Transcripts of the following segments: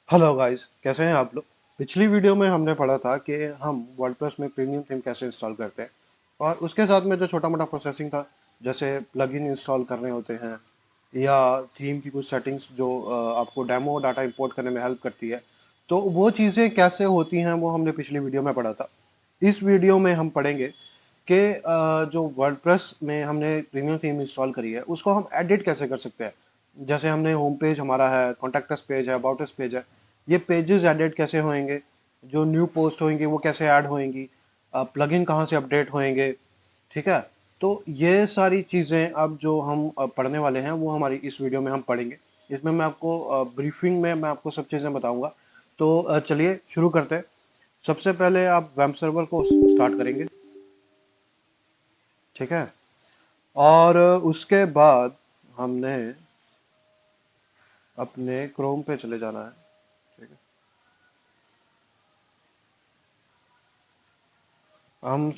Hello guys, कैसे हैं आप लोग। पिछली वीडियो में हमने पढ़ा था कि हम वर्डप्रेस में प्रीमियम थीम कैसे इंस्टॉल करते हैं और उसके साथ में जो छोटा मोटा प्रोसेसिंग था, जैसे प्लगइन इंस्टॉल करने होते हैं या थीम की कुछ सेटिंग्स जो आपको डेमो डाटा इंपोर्ट करने में हेल्प करती है। तो वो चीज़ें कैसे होती हैं वो हमने पिछली वीडियो में पढ़ा था। इस वीडियो में हम पढ़ेंगे कि जो वर्डप्रेस में हमने प्रीमियम थीम इंस्टॉल करी है उसको हम एडिट कैसे कर सकते हैं। जैसे हमने होम पेज हमारा है, कॉन्टैक्ट अस पेज है, अबाउट अस पेज है, ये पेजेस एडिट कैसे होंगे, जो न्यू पोस्ट होंगी वो कैसे ऐड होंगी, प्लगइन कहाँ से अपडेट होंगे। ठीक है। तो ये सारी चीज़ें अब जो हम पढ़ने वाले हैं वो हमारी इस वीडियो में हम पढ़ेंगे। इसमें मैं आपको ब्रीफिंग में मैं आपको सब चीज़ें बताऊंगा। तो चलिए शुरू करते हैं। सबसे पहले आप वेब सर्वर को स्टार्ट करेंगे। ठीक है। और उसके बाद हमने अपने क्रोम पे चले जाना है। ठीक है। हम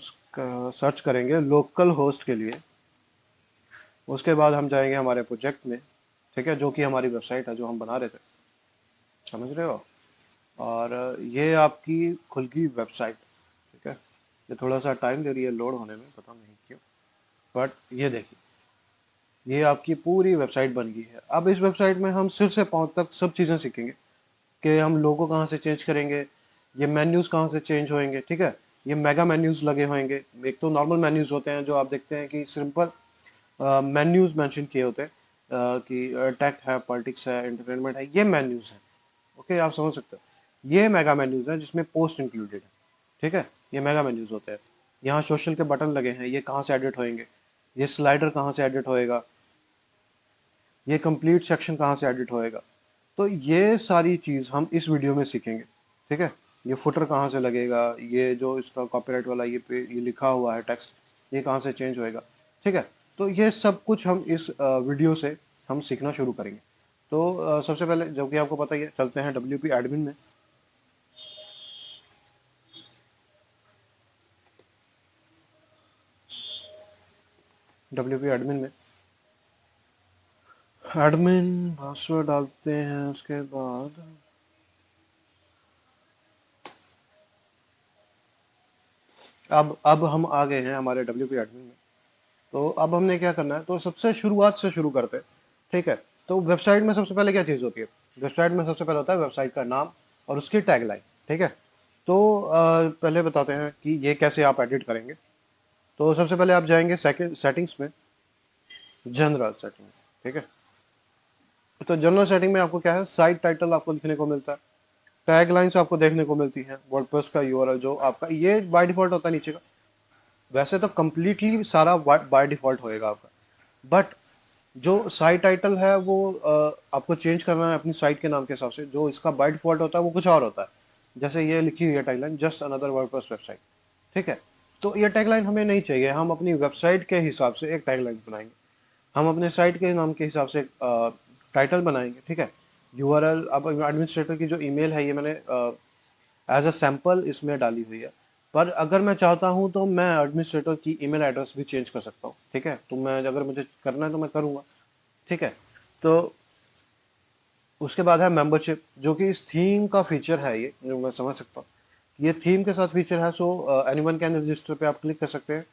सर्च करेंगे लोकल होस्ट के लिए। उसके बाद हम जाएंगे हमारे प्रोजेक्ट में। ठीक है, जो कि हमारी वेबसाइट है जो हम बना रहे थे। समझ रहे हो। और ये आपकी खुद की वेबसाइट। ठीक है। ये थोड़ा सा टाइम दे रही है लोड होने में, पता नहीं क्यों। बट ये देखिए, ये आपकी पूरी वेबसाइट बन गई है। अब इस वेबसाइट में हम सिर से पाँव तक सब चीज़ें सीखेंगे कि हम लोगो कहाँ से चेंज करेंगे, ये मेन्यूज़ कहाँ से चेंज होंगे। ठीक है। ये मेगा मेन्यूज़ लगे होंगे। एक तो नॉर्मल मेन्यूज़ होते हैं जो आप देखते हैं कि सिंपल मेन्यूज़ मेंशन किए होते हैं, कि टेक है, पॉलिटिक्स है, एंटरटेनमेंट है, ये मेन्यूज़ हैं। ओके, आप समझ सकते हो। ये मेगा मेन्यूज़ हैं जिसमें पोस्ट इंक्लूडेड है। ठीक है। ये मेगा मेन्यूज़ होते हैं। यहाँ सोशल के बटन लगे हैं, ये कहाँ से एडिट होंगे, ये स्लाइडर कहाँ से एडिट होएगा, ये कंप्लीट सेक्शन कहाँ से एडिट होएगा। तो ये सारी चीज़ हम इस वीडियो में सीखेंगे। ठीक है। ये फुटर कहाँ से लगेगा, ये जो इसका कॉपीराइट वाला ये लिखा हुआ है टेक्स्ट, ये कहाँ से चेंज होएगा। ठीक है। तो ये सब कुछ हम इस वीडियो से हम सीखना शुरू करेंगे। तो सबसे पहले जो कि आपको पता ही है, चलते हैं WP एडमिन में। WP एडमिन में एडमिन पासवर्ड डालते हैं। उसके बाद अब हम आ गए हैं हमारे WP एडमिन में। तो अब हमने क्या करना है, तो सबसे शुरुआत से शुरू करते हैं। ठीक है। तो वेबसाइट में सबसे पहले क्या चीज़ होती है। वेबसाइट में सबसे पहले होता है वेबसाइट का नाम और उसकी टैगलाइन। ठीक है। तो पहले बताते हैं कि ये कैसे आप एडिट करेंगे। तो सबसे पहले आप जाएंगे सेकंड सेटिंग्स में, जनरल सेटिंग। ठीक है। तो जनरल सेटिंग में आपको क्या है, साइट टाइटल आपको लिखने को मिलता है, टैग लाइन्स आपको देखने को मिलती है, वर्डप्रेस का यूआरएल जो आपका ये बाय डिफॉल्ट होता है नीचे का। वैसे तो कंप्लीटली सारा बाय डिफॉल्ट होएगा आपका, बट जो साइट टाइटल है वो आपको चेंज करना है अपनी साइट के नाम के हिसाब से। जो इसका बाय डिफॉल्ट होता है वो कुछ और होता है। जैसे ये लिखी हुई है tagline, just another WordPress website. ठीक है। तो ये टैगलाइन हमें नहीं चाहिए, हम अपनी वेबसाइट के हिसाब से एक टैगलाइन बनाएंगे। हम अपने साइट के नाम के हिसाब से टाइटल बनाएंगे। ठीक है। यूआरएल, अब एडमिनिस्ट्रेटर की जो ईमेल है ये मैंने एज अ सैम्पल इसमें डाली हुई है। पर अगर मैं चाहता हूँ तो मैं एडमिनिस्ट्रेटर की ईमेल एड्रेस भी चेंज कर सकता हूँ। ठीक है। तो मैं अगर मुझे करना है तो मैं करूँगा। ठीक है। तो उसके बाद है मेंबरशिप, जो कि इस थीम का फीचर है, ये जो मैं समझ सकता हूँ ये थीम के साथ फीचर है। सो एनीवन कैन रजिस्टर पे आप क्लिक कर सकते हैं।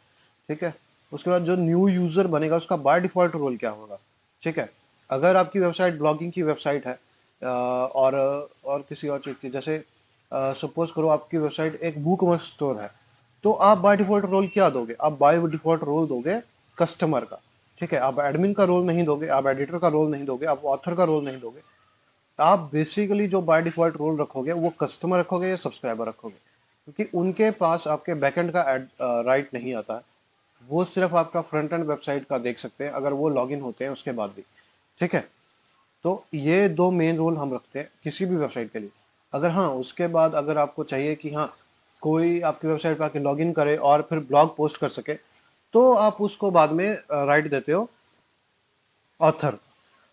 ठीक है। उसके बाद जो न्यू यूजर बनेगा उसका बाय डिफॉल्ट रोल क्या होगा। ठीक है। अगर आपकी वेबसाइट ब्लॉगिंग की वेबसाइट है, और किसी और चीज़ की, जैसे सपोज करो आपकी वेबसाइट एक बुक स्टोर है, तो आप बाय डिफॉल्ट रोल क्या दोगे, आप बाय डिफॉल्ट रोल दोगे कस्टमर का। ठीक है। आप एडमिन का रोल नहीं दोगे, आप एडिटर का रोल नहीं दोगे, आप ऑथर का रोल नहीं दोगे। आप बेसिकली जो बाय डिफॉल्ट रोल रखोगे वो कस्टमर रखोगे या सब्सक्राइबर रखोगे, क्योंकि उनके पास आपके बैकएंड का राइट नहीं आता है। वो सिर्फ आपका फ्रंट एंड वेबसाइट का देख सकते हैं अगर वो लॉगिन होते हैं उसके बाद भी। ठीक है। तो ये दो मेन रोल हम रखते हैं किसी भी वेबसाइट के लिए। अगर हाँ उसके बाद अगर आपको चाहिए कि हाँ कोई आपकी वेबसाइट पर आके लॉगिन करे और फिर ब्लॉग पोस्ट कर सके, तो आप उसको बाद में राइट देते हो ऑथर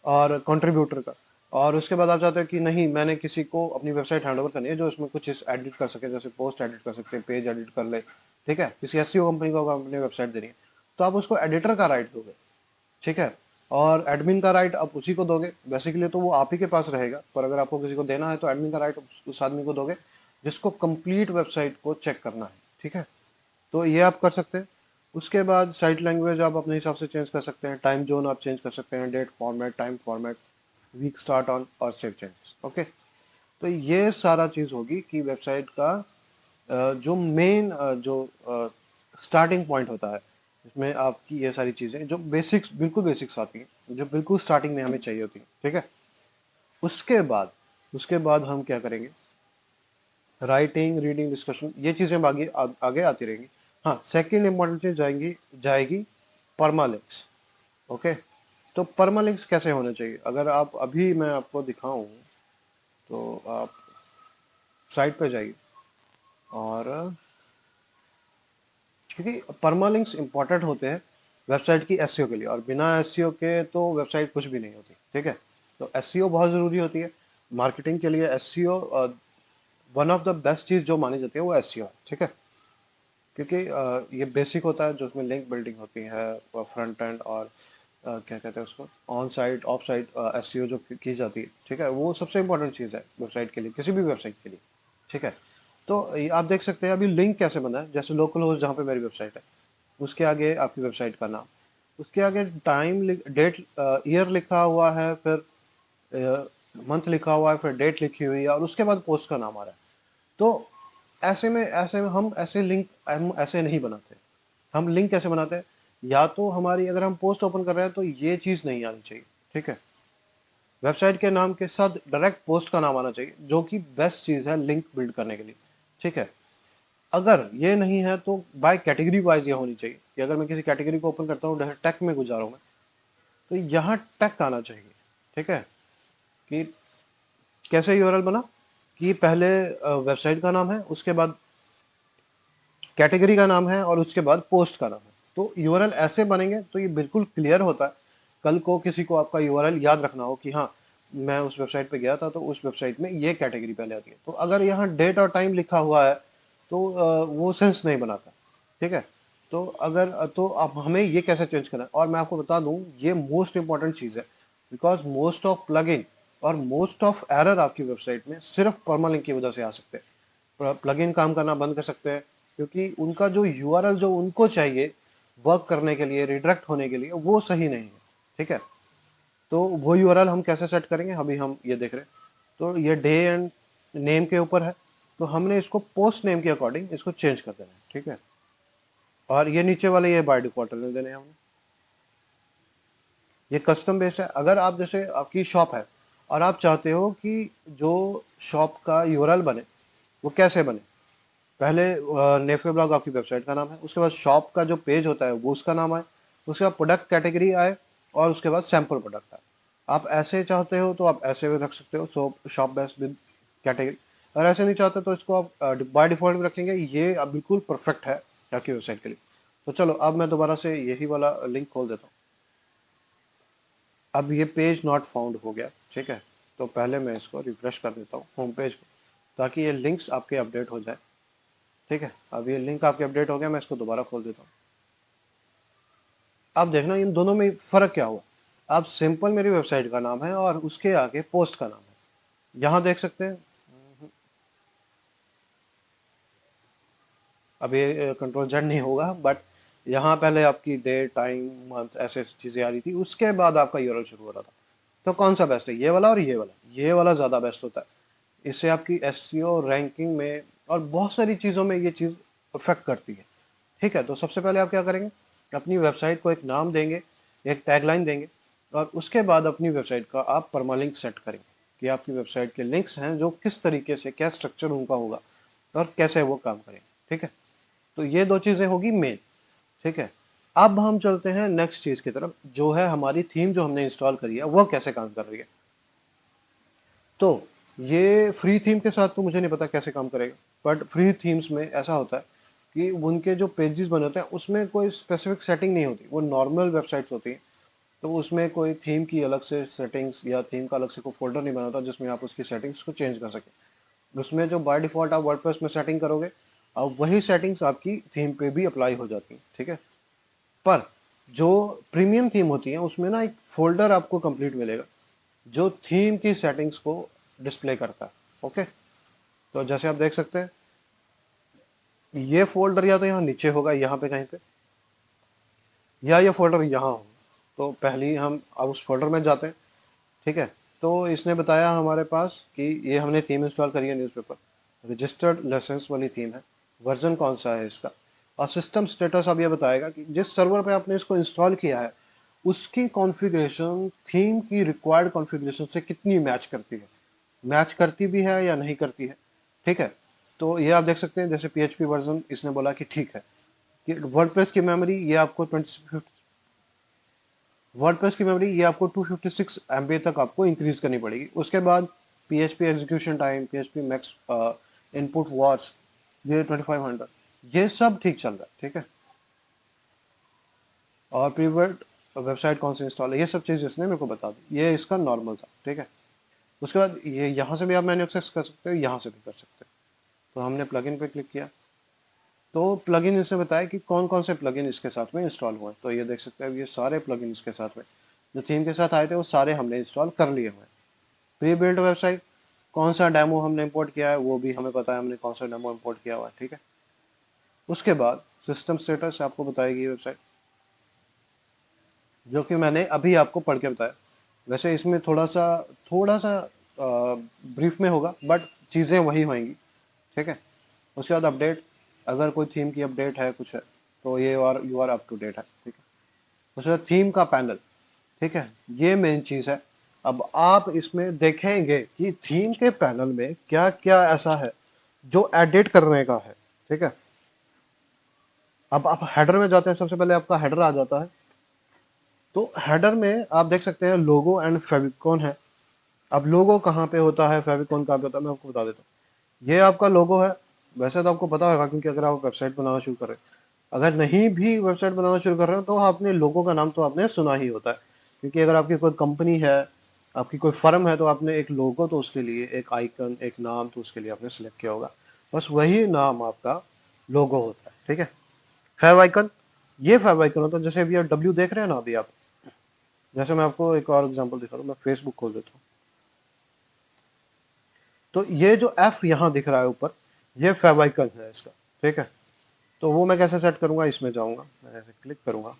और कंट्रीब्यूटर का। और उसके बाद आप चाहते हो कि नहीं, मैंने किसी को अपनी वेबसाइट हैंड ओवर करनी है जो इसमें कुछ इस एडिट कर सके, जैसे पोस्ट एडिट कर सकते हैं, पेज एडिट कर ले। ठीक है। किसी एसईओ कंपनी को अपनी वेबसाइट देनी है तो आप उसको एडिटर का राइट दोगे। ठीक है। और एडमिन का राइट आप उसी को दोगे, बेसिकली तो वो आप ही के पास रहेगा, पर अगर आपको किसी को देना है तो एडमिन का राइट उस आदमी को दोगे जिसको कंप्लीट वेबसाइट को चेक करना है, ठीक है। तो ये आप कर सकते हैं। उसके बाद साइट लैंग्वेज आप अपने हिसाब से चेंज कर सकते हैं, टाइम जोन आप चेंज कर सकते हैं, date format, time format, week start on और सेव चेंजेस, ओके। तो ये सारा चीज़ होगी कि वेबसाइट का जो मेन जो स्टार्टिंग पॉइंट होता है, इसमें आपकी ये सारी चीज़ें जो बेसिक्स, बिल्कुल बेसिक्स आती हैं, जो बिल्कुल स्टार्टिंग में हमें चाहिए होती हैं, ठीक है। उसके बाद हम क्या करेंगे, राइटिंग, रीडिंग, डिस्कशन, ये चीज़ें आगे आगे आती रहेंगी। हाँ, सेकंड इंपॉर्टेंट चीज जाएगी परमालिंक्स, ओके। तो परमालिंक्स कैसे होने चाहिए, अगर आप अभी मैं आपको दिखाऊं तो आप साइट पे जाइए, और क्योंकि परमालिंक्स इंपॉर्टेंट होते हैं वेबसाइट की एसईओ के लिए, और बिना एसईओ के तो वेबसाइट कुछ भी नहीं होती, ठीक है। तो एसईओ बहुत ज़रूरी होती है मार्केटिंग के लिए। SEO one of the best चीज़ जो मानी जाती है वो एसईओ है, ठीक है। क्योंकि ये बेसिक होता है, जो उसमें लिंक बिल्डिंग होती है, फ्रंट एंड और क्या कहते हैं उसको, on site of site SEO जो की जाती है, ठीक है, वो सबसे इंपॉर्टेंट चीज़ है वेबसाइट के लिए, किसी भी वेबसाइट के लिए, ठीक है। तो ये आप देख सकते हैं अभी लिंक कैसे बना है, जैसे लोकल होस्ट जहाँ पे मेरी वेबसाइट है, उसके आगे आपकी वेबसाइट का नाम, उसके आगे टाइम, डेट, ईयर लिखा हुआ है, फिर मंथ लिखा हुआ है, फिर डेट लिखी हुई है, और उसके बाद पोस्ट का नाम आ रहा है। तो ऐसे में हम ऐसे लिंक हम ऐसे नहीं बनाते। हम लिंक कैसे बनाते हैं, या तो हमारी अगर हम पोस्ट ओपन कर रहे हैं तो ये चीज़ नहीं आनी चाहिए, ठीक है। वेबसाइट के नाम के साथ डायरेक्ट पोस्ट का नाम आना चाहिए, जो कि बेस्ट चीज़ है लिंक बिल्ड करने के लिए, ठीक है। अगर ये नहीं है तो बाय कैटेगरी वाइज ये होनी चाहिए, कि अगर मैं किसी कैटेगरी को ओपन करता हूँ, जैसे टेक में गुजार हूँ मैं, तो यहाँ टेक आना चाहिए, ठीक है। कि कैसे यूआरएल बना, कि पहले वेबसाइट का नाम है, उसके बाद कैटेगरी का नाम है, और उसके बाद पोस्ट का नाम है। तो यूआरएल ऐसे बनेंगे तो ये बिल्कुल क्लियर होता है, कल को किसी को आपका यूआरएल याद रखना हो कि हाँ मैं उस वेबसाइट पे गया था तो उस वेबसाइट में ये कैटेगरी पहले आती है। तो अगर यहाँ डेट और टाइम लिखा हुआ है तो वो सेंस नहीं बनाता, ठीक है। तो अगर तो आप हमें ये कैसे चेंज करना है, और मैं आपको बता दूं ये मोस्ट इंपॉर्टेंट चीज़ है, बिकॉज मोस्ट ऑफ प्लगइन और मोस्ट ऑफ एरर आपकी वेबसाइट में सिर्फ परमालिंक की वजह से आ सकते हैं। प्लगइन काम करना बंद कर सकते हैं, क्योंकि उनका जो यूआरएल जो उनको चाहिए वर्क करने के लिए, रिडायरेक्ट होने के लिए, वो सही नहीं है, ठीक है। तो वो यूआरएल हम कैसे सेट करेंगे, अभी हम ये देख रहे हैं। तो ये डे एंड नेम के ऊपर है, तो हमने इसको पोस्ट नेम के अकॉर्डिंग इसको चेंज कर देना है, ठीक है। और ये नीचे वाले ये बाय डिफॉल्ट रहने देने हैं हमने, ये कस्टम बेस है। अगर आप जैसे आपकी शॉप है और आप चाहते हो कि जो शॉप का यूआरएल बने वो कैसे बने, पहले नेफे ब्लॉग आपकी वेबसाइट का नाम है, उसके बाद शॉप का जो पेज होता है वो उसका नाम आए, उसके बाद प्रोडक्ट कैटेगरी आए, और उसके बाद सैम्पल प्रोडक्ट आए। आप ऐसे चाहते हो तो आप ऐसे भी रख सकते हो, शॉप बेस्ट विद कैटेगरी। अगर ऐसे नहीं चाहते तो इसको आप बाय डिफॉल्ट में रखेंगे, ये अब बिल्कुल परफेक्ट है आपकी वेबसाइट के लिए। तो चलो अब मैं दोबारा से यही वाला लिंक खोल देता हूँ। अब ये पेज नॉट फाउंड हो गया, ठीक है। तो पहले मैं इसको रिफ्रेश कर देता हूँ होम पेज को, ताकि ये लिंक्स आपके अपडेट हो जाए, ठीक है। अब ये लिंक आपके अपडेट हो गया, मैं इसको दोबारा खोल देता हूँ। आप देखना इन दोनों में फ़र्क क्या हुआ। अब सिंपल मेरी वेबसाइट का नाम है और उसके आगे पोस्ट का नाम है, यहाँ देख सकते हैं। अब ये कंट्रोल जेड नहीं होगा, बट यहाँ पहले आपकी डेट, टाइम, मंथ, ऐसे चीज़ें आ रही थी, उसके बाद आपका यूआरएल शुरू हो रहा था। तो कौन सा बेस्ट है, ये वाला और ये वाला? ये वाला ज़्यादा बेस्ट होता है। इससे आपकी एसईओ रैंकिंग में और बहुत सारी चीज़ों में ये चीज़ अफेक्ट करती है, ठीक है। तो सबसे पहले आप क्या करेंगे, अपनी वेबसाइट को एक नाम देंगे, एक टैगलाइन देंगे, और उसके बाद अपनी वेबसाइट का आप परमालिंक सेट करेंगे, कि आपकी वेबसाइट के लिंक्स हैं जो किस तरीके से, क्या स्ट्रक्चर उनका होगा और कैसे वो काम करेंगे, ठीक है। तो ये दो चीज़ें होगी मेन, ठीक है। अब हम चलते हैं नेक्स्ट चीज़ की तरफ, जो है हमारी थीम जो हमने इंस्टॉल करी है वो कैसे काम कर रही है। तो ये फ्री थीम के साथ तो मुझे नहीं पता कैसे काम करेगा, बट फ्री थीम्स में ऐसा होता है कि उनके जो पेजेस बने होते हैं उसमें कोई स्पेसिफिक सेटिंग नहीं होती, वो नॉर्मल वेबसाइट्स होती हैं। तो उसमें कोई थीम की अलग से सेटिंग्स या थीम का अलग से कोई फोल्डर नहीं बना होता जिसमें आप उसकी सेटिंग्स को चेंज कर सकें। उसमें जो बाय डिफ़ॉल्ट आप वर्डप्रेस में सेटिंग करोगे, अब वही सेटिंग्स आपकी थीम पे भी अप्लाई हो जाती हैं, ठीक है। पर जो प्रीमियम थीम होती है उसमें ना एक फोल्डर आपको कंप्लीट मिलेगा जो थीम की सेटिंग्स को डिस्प्ले करता है। ओके, तो जैसे आप देख सकते हैं ये फोल्डर या तो यहाँ नीचे होगा यहाँ पे कहीं पे, या ये फोल्डर यहाँ हो। तो पहले ही हम अब उस फोल्डर में जाते हैं। ठीक है, तो इसने बताया हमारे पास कि ये हमने थीम इंस्टॉल करी है, न्यूज़पेपर रजिस्टर्ड लाइसेंस वाली थीम है, वर्जन कौन सा है इसका, और सिस्टम स्टेटस अब ये बताएगा कि जिस सर्वर पे आपने इसको इंस्टॉल किया है उसकी कॉन्फ़िगरेशन थीम की रिक्वायर्ड कॉन्फ़िगरेशन से कितनी मैच करती है, मैच करती भी है या नहीं करती है। ठीक है, तो ये आप देख सकते हैं जैसे PHP वर्जन इसने बोला कि ठीक है कि वर्डप्रेस की मेमोरी ये आपको 20 वर्डप्रेस की मेमोरी ये आपको 256 MB तक आपको इंक्रीज करनी पड़ेगी। उसके बाद PHP execution time, PHP max input watch ये 2500, ये सब ठीक चल रहा है। ठीक है, और प्रीवर्ड वेबसाइट कौन सी इंस्टॉल है ये सब चीज़ इसने मेरे को बता दी, ये इसका नॉर्मल था। ठीक है, उसके बाद ये यहाँ से भी आप मैन्यू एक्सेस कर सकते हो, यहाँ से भी कर सकते हो। तो हमने प्लगइन पे क्लिक किया तो प्लगइन इसने बताया कि कौन कौन से प्लगइन इसके साथ में इंस्टॉल हुए। तो ये देख सकते हैं ये सारे प्लगइन इसके साथ में जो थीम के साथ आए थे वो सारे हमने इंस्टॉल कर लिए हुए हैं। प्री बिल्ड वेबसाइट कौन सा डेमो हमने इंपोर्ट किया है वो भी हमें पता है हमने कौन सा डेमो इंपोर्ट किया हुआ है। ठीक है, उसके बाद सिस्टम स्टेटस आपको बताएगी वेबसाइट, जो कि मैंने अभी आपको पढ़ के बताया। वैसे इसमें थोड़ा सा ब्रीफ में होगा बट चीज़ें वही होंगी। ठीक है, उसके बाद अपडेट, अगर कोई थीम की अपडेट है कुछ है तो ये you are up to date है। ठीक है, उसके बाद थीम का पैनल। ठीक है, ये मेन चीज़ है। अब आप इसमें देखेंगे कि थीम के पैनल में क्या क्या ऐसा है जो एडिट करने का है। ठीक है, अब आप हेडर में जाते हैं, सबसे पहले आपका हेडर आ जाता है। तो हेडर में आप देख सकते हैं लोगो एंड फेविकॉन है। अब लोगो कहाँ पे होता है, फेविकॉन कहाँ पे होता है, मैं आपको बता देता हूँ। ये आपका लोगो है, वैसे तो आपको पता होगा क्योंकि अगर आप वेबसाइट बनाना शुरू करें, अगर नहीं भी वेबसाइट बनाना शुरू कर रहे हो तो आपने लोगो का नाम तो आपने सुना ही होता है। क्योंकि अगर आपकी कोई कंपनी है, आपकी कोई फर्म है, तो आपने एक लोगो तो उसके लिए, एक आइकन, एक नाम तो उसके लिए आपने सेलेक्ट किया होगा। बस वही नाम आपका लोगो होता है। ठीक है, फेव आइकन, ये फेव आइकन होता है। जैसे अभी आप डब्ल्यू देख रहे हैं ना, अभी आप, जैसे मैं आपको एक और एग्जांपल दिखा दूं, मैं फेसबुक खोल देता हूँ। तो ये जो एफ यहाँ दिख रहा है ऊपर, ये फेव आइकन है इसका। ठीक है, तो वो मैं कैसे सेट करूंगा, इसमें जाऊंगा, मैं ऐसे क्लिक करूंगा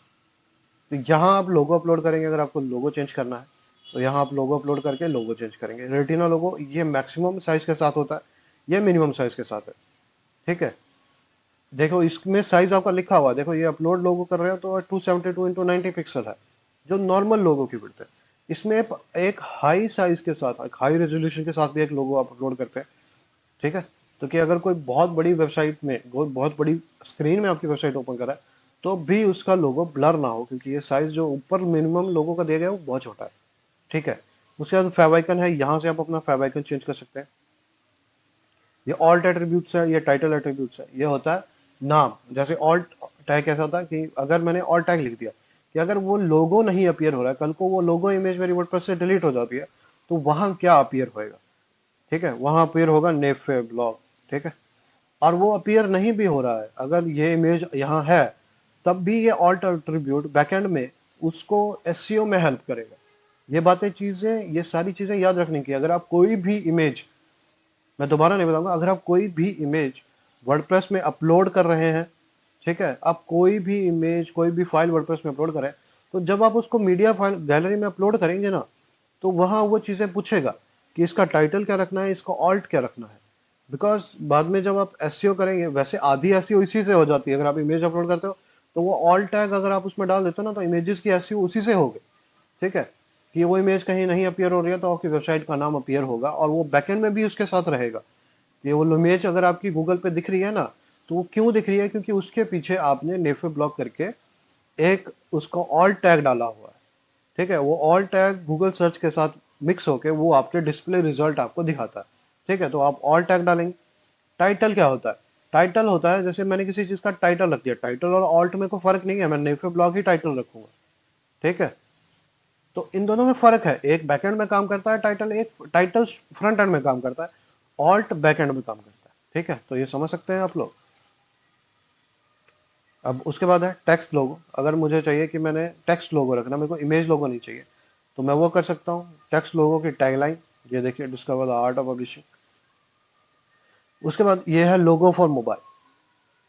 तो यहाँ आप लोगो अपलोड करेंगे। अगर आपको लोगो चेंज करना है तो यहाँ आप लोगो अपलोड करके लोगो चेंज करेंगे। रेटिना लोगो ये मैक्सिमम साइज के साथ होता है, ये मिनिमम साइज के साथ है। ठीक है, देखो इसमें साइज आपका लिखा हुआ है, देखो ये अपलोड लोगो कर रहे हो तो 272 × 90 पिक्सल है जो नॉर्मल लोगो की विड्थ है। इसमें एक हाई साइज के साथ, एक हाई रेजोल्यूशन के साथ भी एक लोगो आप अपलोड करते हैं। ठीक है, तो कि अगर कोई बहुत बड़ी वेबसाइट में, बहुत बड़ी स्क्रीन में आपकी वेबसाइट ओपन करा है तो भी उसका लोगो ब्लर ना हो, क्योंकि ये साइज जो ऊपर मिनिमम लोगो का दिया गया है वो बहुत छोटा है। ठीक है, उसके बाद फेव आइकन है, यहाँ से आप अपना फेव आइकन चेंज कर सकते हैं। ये ऑल्ट एट्रीब्यूट्स है, ये टाइटल एट्रीब्यूट्स है। ये होता है नाम, जैसे ऑल्ट टैग कैसा होता है कि अगर मैंने ऑल्ट टैग लिख दिया कि अगर वो लोगो नहीं अपीयर हो रहा है, कल को वो लोगो इमेज मेरी वर्डप्रेस से डिलीट हो जाती है तो वहां क्या अपीयर होएगा। ठीक है, वहां अपीयर होगा नेफे ब्लॉग। ठीक है, और वो अपीयर नहीं भी हो रहा है, अगर ये इमेज यहाँ है तब भी ये ऑल्ट एट्रीब्यूट बैकएंड में उसको एसईओ में हेल्प करेगा। ये बातें चीजें, ये सारी चीजें याद रखने की। अगर आप कोई भी इमेज, मैं दोबारा नहीं बताऊंगा, अगर आप कोई भी इमेज वर्डप्रेस में अपलोड कर रहे हैं, ठीक है, आप कोई भी इमेज, कोई भी फाइल वर्डप्रेस में अपलोड करें, तो जब आप उसको मीडिया फाइल गैलरी में अपलोड करेंगे ना, तो वहां वो चीजें पूछेगा कि इसका टाइटल क्या रखना है, इसका ऑल्ट क्या रखना है। बिकॉज बाद में जब आप एसईओ करेंगे, वैसे आधी एसईओ इसी से हो जाती है। अगर आप इमेज अपलोड करते हो तो वो ऑल्ट टैग अगर आप उसमें डाल देते हो ना, तो इमेजेस की एसईओ उसी से होगी। ठीक है, कि वो इमेज कहीं नहीं अपीयर हो रही है तो आपकी वेबसाइट का नाम अपीयर होगा और वो बैकएंड में भी उसके साथ रहेगा। ये वो इमेज अगर आपकी गूगल पे दिख रही है ना, तो वो क्यों दिख रही है, क्योंकि उसके पीछे आपने नेफे ब्लॉक करके एक उसको ऑल टैग डाला हुआ है। ठीक है, वो ऑल टैग गूगल सर्च के साथ मिक्स होके वो आपके डिस्प्ले रिजल्ट आपको दिखाता है। ठीक है, तो आप ऑल टैग डालेंगे। टाइटल क्या होता है, टाइटल होता है जैसे मैंने किसी चीज का टाइटल रख दिया, टाइटल और ऑल्ट में कोई फर्क नहीं है, मैं नेफे ब्लॉक ही टाइटल रखूंगा। ठीक है, तो इन दोनों में फर्क है, एक बैकएंड में काम करता है टाइटल, एक टाइटल फ्रंट एंड में काम करता है, ऑल्ट बैकएंड में काम करता है। ठीक है, तो ये समझ सकते हैं आप लोग। अब उसके बाद है टेक्स्ट लोगो। अगर मुझे चाहिए कि मैंने टेक्स्ट लोगो रखना, मेरे को इमेज लोगो नहीं चाहिए, तो मैं वो कर सकता हूँ। टेक्स्ट लोगो की टैगलाइन, ये देखिए, discover the art of publishing. उसके बाद ये है लोगो फॉर मोबाइल।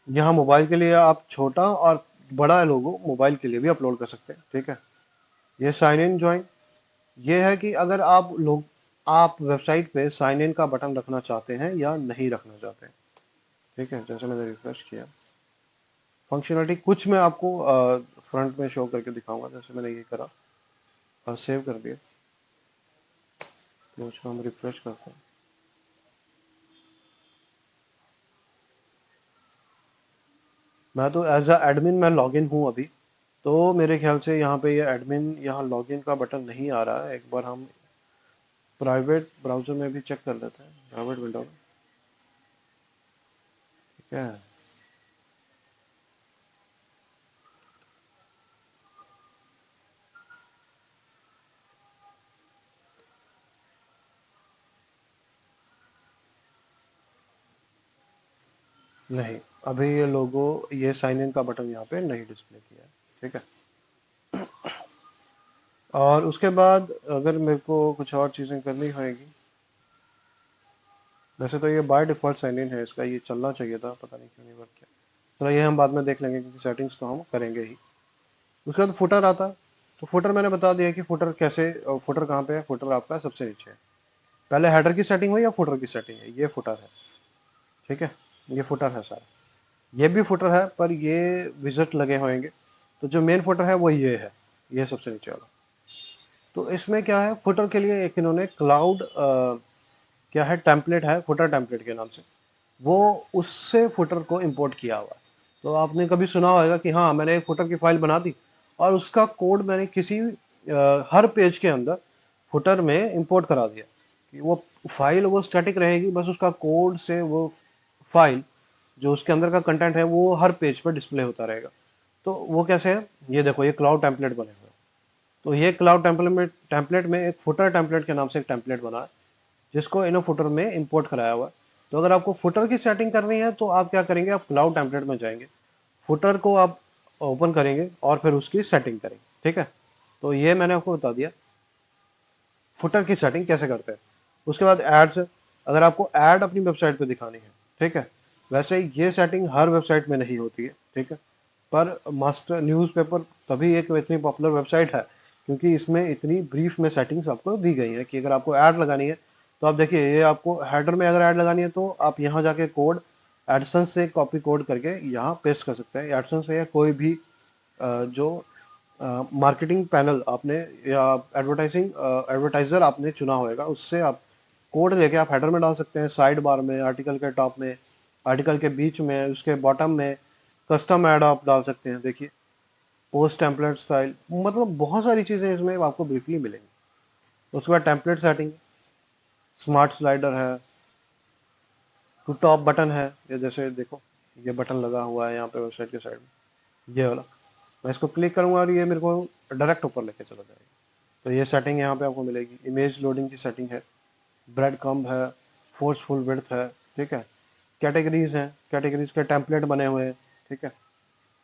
यहाँ मोबाइल के लिए आप छोटा और बड़ा लोगो मोबाइल के लिए भी अपलोड कर सकते हैं, ठीक है। ये साइन इन ज्वाइन, ये है कि अगर आप वेबसाइट पे साइन इन का बटन रखना चाहते हैं या नहीं रखना चाहते हैं, ठीक है। जैसे मैंने रिफ्रेश किया, फंक्शनलिटी कुछ मैं आपको फ्रंट में शो करके दिखाऊंगा। जैसे मैंने ये करा और सेव कर दिया, तो उसको हम रिफ्रेश करते हैं। मैं तो एज अ एडमिन मैं लॉगिन हूँ अभी, तो मेरे ख्याल से यहाँ पे ये एडमिन, यहाँ लॉगिन का बटन नहीं आ रहा है। एक बार हम प्राइवेट ब्राउजर में भी चेक कर लेते हैं, प्राइवेट विंडो में, ठीक है। नहीं, अभी ये लोगो, ये साइन इन का बटन यहाँ पे नहीं डिस्प्ले किया है, ठीक है। और उसके बाद अगर मेरे को कुछ और चीज़ें करनी होगी, वैसे तो ये बाय डिफ़ॉल्ट साइन इन है, इसका ये चलना चाहिए था, पता नहीं क्यों नहीं वर्क किया। तो ये हम बाद में देख लेंगे, क्योंकि सेटिंग्स तो हम करेंगे ही। उसके बाद फुटर आता है। तो फुटर मैंने बता दिया कि फुटर कैसे, फुटर कहाँ पे है। फुटर आपका सबसे नीचे है। पहले हेडर की सेटिंग हुई या फुटर की सेटिंग है, ये फुटर है, ठीक है। ये फुटर है सारा, ये भी फुटर है, पर ये विजिट लगे होंगे। तो जो मेन फुटर है वो ये है, ये सबसे नीचे वाला। तो इसमें क्या है, फुटर के लिए एक इन्होंने क्लाउड क्या है, टेम्पलेट है, फुटर टेम्पलेट के नाम से, वो उससे फुटर को इंपोर्ट किया हुआ है। तो आपने कभी सुना होगा कि हाँ, मैंने एक फुटर की फाइल बना दी और उसका कोड मैंने किसी हर पेज के अंदर फुटर में इंपोर्ट करा दिया, कि वो फाइल वो स्टैटिक रहेगी, बस उसका कोड से वो फाइल, जो उसके अंदर का कंटेंट है, वो हर पेज पर डिस्प्ले होता रहेगा। तो वो कैसे है, ये देखो, ये क्लाउड टेम्पलेट बने हुए हैं। तो ये क्लाउड टेम्पलेट में एक फुटर टेम्पलेट के नाम से एक टेम्पलेट बना है, जिसको इनो फुटर में इंपोर्ट कराया हुआ है। तो अगर आपको फुटर की सेटिंग करनी है, तो आप क्या करेंगे, आप क्लाउड टेम्पलेट में जाएंगे, फुटर को आप ओपन करेंगे और फिर उसकी सेटिंग करेंगे, ठीक है। तो ये मैंने आपको बता दिया फुटर की सेटिंग कैसे करते हैं। उसके बाद एड्स, अगर आपको ऐड अपनी वेबसाइट पे दिखानी है, ठीक है। वैसे ये सेटिंग हर वेबसाइट में नहीं होती है, ठीक है। पर मास्टर न्यूज़पेपर तभी एक इतनी पॉपुलर वेबसाइट है, क्योंकि इसमें इतनी ब्रीफ में सेटिंग्स आपको दी गई है कि अगर आपको ऐड लगानी है, तो आप देखिए, ये आपको हेडर में अगर ऐड लगानी है, तो आप यहाँ जाके कोड एडसेंस से कॉपी कोड करके यहाँ पेस्ट कर सकते हैं। एडसेंस से या कोई भी जो मार्केटिंग पैनल आपने या एडवर्टाइजिंग एडवर्टाइजर आपने चुना होगा, उससे आप कोड लेके आप हेडर में डाल सकते हैं, साइड बार में, आर्टिकल के टॉप में, आर्टिकल के बीच में, उसके बॉटम में कस्टम ऐड आप डाल सकते हैं। देखिए, पोस्ट टेम्पलेट स्टाइल, मतलब बहुत सारी चीज़ें इसमें आपको ब्रीफली मिलेंगी। उसके बाद टेम्पलेट सेटिंग, स्मार्ट स्लाइडर है, टू टॉप बटन है, ये जैसे देखो, ये बटन लगा हुआ है यहाँ पे वेबसाइट के साइड में, ये वाला। मैं इसको क्लिक करूंगा और ये मेरे को डायरेक्ट ऊपर लेके चला जाएगा। तो ये सेटिंग यहाँ पे आपको मिलेगी। इमेज लोडिंग की सेटिंग है, ब्रेड कम्ब है, फोर्सफुल विड्थ है, ठीक है। कैटेगरीज हैं, कैटेगरीज के टेम्पलेट बने हुए हैं, ठीक है।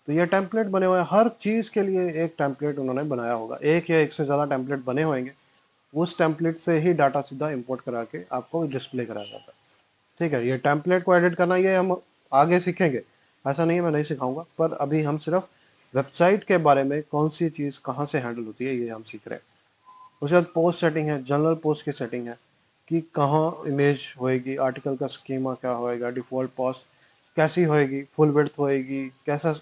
तो ये टेम्पलेट बने हुए हैं, हर चीज़ के लिए एक टेम्पलेट उन्होंने बनाया होगा, एक या एक से ज़्यादा टेम्पलेट बने होंगे। उस टेम्पलेट से ही डाटा सीधा इंपोर्ट करा के आपको डिस्प्ले कराया जाता है, ठीक है। ये टेम्पलेट को एडिट करना, ये हम आगे सीखेंगे, ऐसा नहीं है मैं नहीं सिखाऊंगा, पर अभी हम सिर्फ वेबसाइट के बारे में कौन सी चीज़ कहाँ से हैंडल होती है, ये हम सीख रहे हैं। उसके बाद पोस्ट सेटिंग है, जनरल पोस्ट की सेटिंग है, कि कहाँ इमेज होएगी, आर्टिकल का स्कीमा क्या होएगा, डिफ़ॉल्ट पोस्ट कैसी होएगी, फुल विड्थ होएगी कैसा,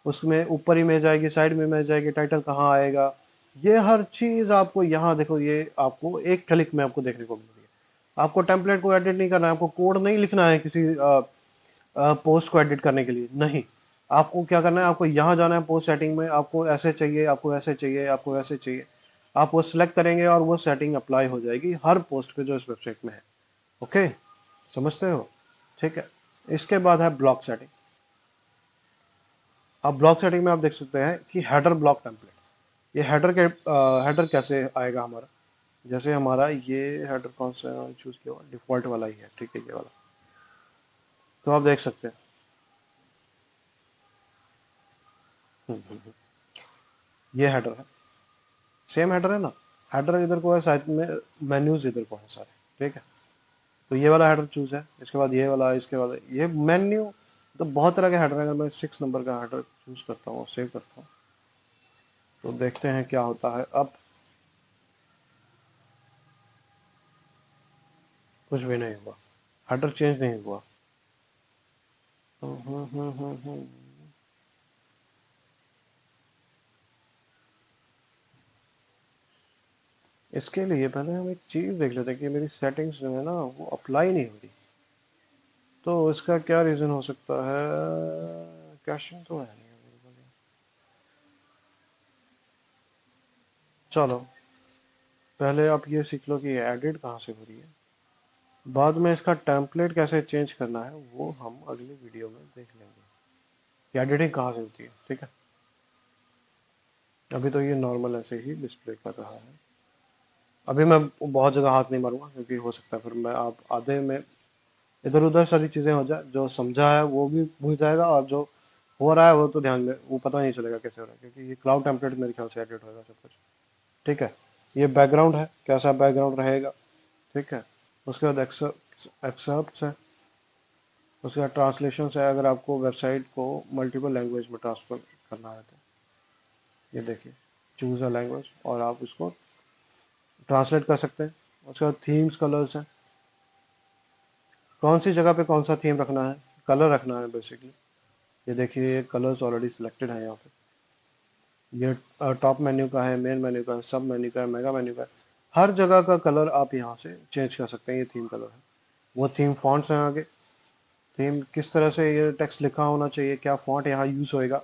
उसमें ऊपर इमेज आएगी, साइड में इमेज आएगी, टाइटल कहाँ आएगा, ये हर चीज़ आपको यहाँ देखो, ये आपको एक क्लिक में आपको देखने को मिल रही है। आपको टेम्पलेट को एडिट नहीं करना है, आपको कोड नहीं लिखना है किसी पोस्ट को एडिट करने के लिए, नहीं। आपको क्या करना है, आपको यहाँ जाना है पोस्ट सेटिंग में, आपको ऐसे चाहिए, आपको ऐसे चाहिए, आपको वैसे चाहिए, आप वो सिलेक्ट करेंगे और वो सेटिंग अप्लाई हो जाएगी हर पोस्ट पे जो इस वेबसाइट में है। ओके, समझते हो, ठीक है। इसके बाद है ब्लॉक सेटिंग। अब ब्लॉक सेटिंग में आप देख सकते हैं कि हेडर ब्लॉक टेम्पलेट, ये हेडर कैसे आएगा हमारा। जैसे हमारा ये हेडर कौन सा चूज किया हुआ, डिफॉल्ट वाला ही है, ठीक है, ये वाला। तो आप देख सकते हैं ये हेडर है, सेम हेडर है ना, हेडर इधर को है, साइड में मेन्यूज इधर को है सारे, ठीक है। तो ये वाला हेडर चूज है, इसके बाद ये वाला, इसके बाद ये मेन्यू। तो बहुत तरह के हेडर है, अगर मैं 6 नंबर का हेडर चूज करता हूँ, सेव करता हूँ, तो देखते हैं क्या होता है। अब कुछ भी नहीं हुआ, हेडर चेंज नहीं हुआ। हम्म। इसके लिए पहले हम एक चीज देख लेते हैं कि मेरी सेटिंग्स जो है ना वो अप्लाई नहीं हो रही। तो इसका क्या रीजन हो सकता है? कैशिंग तो है नहीं available। चलो पहले आप ये सीख लो कि एडिट कहाँ से हो रही है, बाद में इसका टेम्पलेट कैसे चेंज करना है वो हम अगली वीडियो में देख लेंगे कि एडिटिंग कहाँ से होती है, ठीक है। अभी तो ये नॉर्मल ऐसे ही डिस्प्ले कर रहा है। अभी मैं बहुत जगह हाथ नहीं मारूंगा क्योंकि हो सकता है फिर मैं आप आधे में इधर उधर सारी चीजें हो जाए, जो समझा है वो भी भूल जाएगा, और जो हो रहा है वो तो ध्यान में वो पता नहीं चलेगा कैसे हो रहा है, क्योंकि ये क्लाउड टेम्पलेट मेरे ख्याल से एडिट होगा सब कुछ, ठीक है। ये बैकग्राउंड है, कैसा बैकग्राउंड रहेगा, ठीक है। उसके बाद एक्सेप्ट है, उसके बाद ट्रांसलेशन है, अगर आपको वेबसाइट को मल्टीपल लैंग्वेज में ट्रांसफर करना है तो ये देखिए, चूज अ लैंग्वेज, और आप इसको ट्रांसलेट कर सकते हैं। उसके बाद थीम्स कलर्स है, कौन सी जगह पे कौन सा थीम रखना है, कलर रखना है बेसिकली। ये देखिए ये कलर्स ऑलरेडी सिलेक्टेड है यहाँ पे। ये टॉप मेन्यू का है, मेन मेन्यू का है, सब मेन्यू का है, मेगा मेन्यू का है। हर जगह का कलर आप यहाँ से चेंज कर सकते हैं। ये थीम कलर है, वो थीम फॉन्ट्स हैं आगे, थीम किस तरह से ये टेक्स्ट लिखा होना चाहिए, क्या फॉन्ट यहाँ यूज़ होएगा,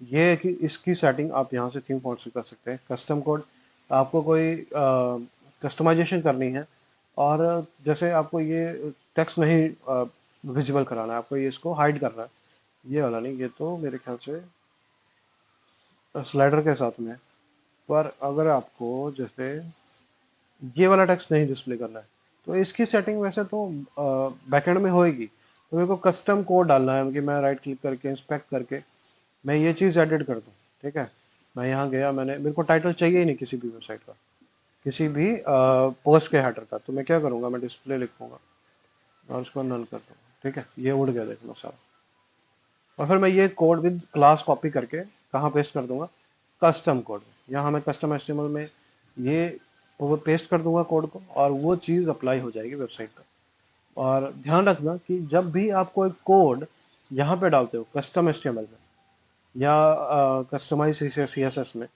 ये है कि इसकी सेटिंग आप यहाँ से थीम फॉन्ट से कर सकते हैं। कस्टम कोड, आपको कोई कस्टमाइजेशन करनी है, और जैसे आपको ये टेक्स्ट नहीं विजिबल कराना है, आपको ये इसको हाइड करना है, ये वाला नहीं, ये तो मेरे ख्याल से स्लाइडर के साथ में है। पर अगर आपको जैसे ये वाला टेक्स्ट नहीं डिस्प्ले करना है, तो इसकी सेटिंग वैसे तो बैकएंड में होएगी, तो मेरे को कस्टम कोड डालना है कि मैं राइट क्लिक करके इंस्पेक्ट करके मैं ये चीज़ एडिट कर दूँ, ठीक है। मैं यहाँ गया, मैंने मेरे को टाइटल चाहिए ही नहीं किसी भी वेबसाइट का, किसी भी पोस्ट के हेडर का, तो मैं क्या करूँगा, मैं डिस्प्ले लिखूँगा और उसको नल कर दूँगा, ठीक है। ये उड़ गया देख लो सारा। और फिर मैं ये कोड विद क्लास कॉपी करके कहाँ पेस्ट कर दूंगा, कस्टम कोड में। यहाँ मैं कस्टम एचटीएमएल में ये वो पेस्ट कर दूंगा कोड को, और वो चीज़ अप्लाई हो जाएगी वेबसाइट पर। और ध्यान रखना कि जब भी आप कोई कोड यहाँ पे डालते हो कस्टम एचटीएमएल में या कस्टमाइज सीएसएस में,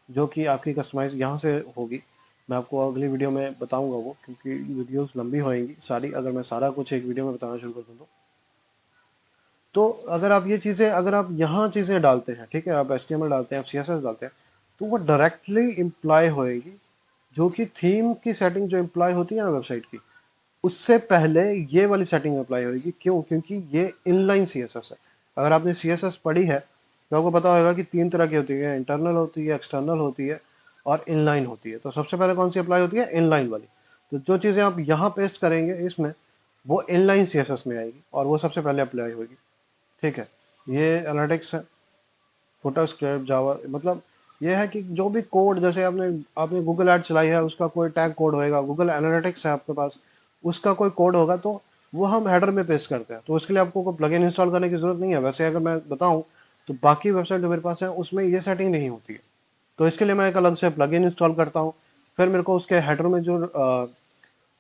जो कि आपकी कस्टमाइज यहाँ से होगी, मैं आपको अगली वीडियो में बताऊंगा वो, क्योंकि वीडियोस लंबी होएंगी सारी, अगर मैं सारा कुछ एक वीडियो में बताना शुरू कर दूँ तो अगर आप ये चीज़ें, अगर आप यहाँ चीज़ें डालते हैं, ठीक है, आप HTML डालते हैं, आप CSS डालते हैं, तो वो डायरेक्टली इम्प्लाई होएगी, जो कि थीम की सेटिंग जो इम्प्लाई होती है ना वेबसाइट की, उससे पहले ये वाली सेटिंग अप्लाई होएगी। क्यों? क्योंकि ये इनलाइन CSS है। अगर आपने CSS पढ़ी है तो आपको पता होगा कि 3 तरह की होती है, इंटरनल होती है, एक्सटर्नल होती है, और इनलाइन होती है। तो सबसे पहले कौन सी अप्लाई होती है? इनलाइन वाली। तो जो चीज़ें आप यहाँ पेस्ट करेंगे इसमें, वो इनलाइन CSS में आएगी, और वो सबसे पहले अप्लाई होगी, ठीक है। ये एनालिटिक्स है, फुटर स्क्रिप्ट जावा, मतलब ये है कि जो भी कोड, जैसे आपने आपने गूगल ऐड चलाई है, उसका कोई टैग कोड होएगा, गूगल एनालिटिक्स है आपके पास, उसका कोई कोड होगा, तो वो हम हेडर में पेस्ट करते हैं। तो उसके लिए आपको कोई प्लगइन इंस्टॉल करने की जरूरत नहीं है। वैसे अगर मैं बताऊं तो बाकी वेबसाइट जो मेरे पास है उसमें ये सेटिंग नहीं होती है, तो इसके लिए मैं एक अलग से प्लगइन इंस्टॉल करता हूँ। फिर मेरे को उसके हेडर में जो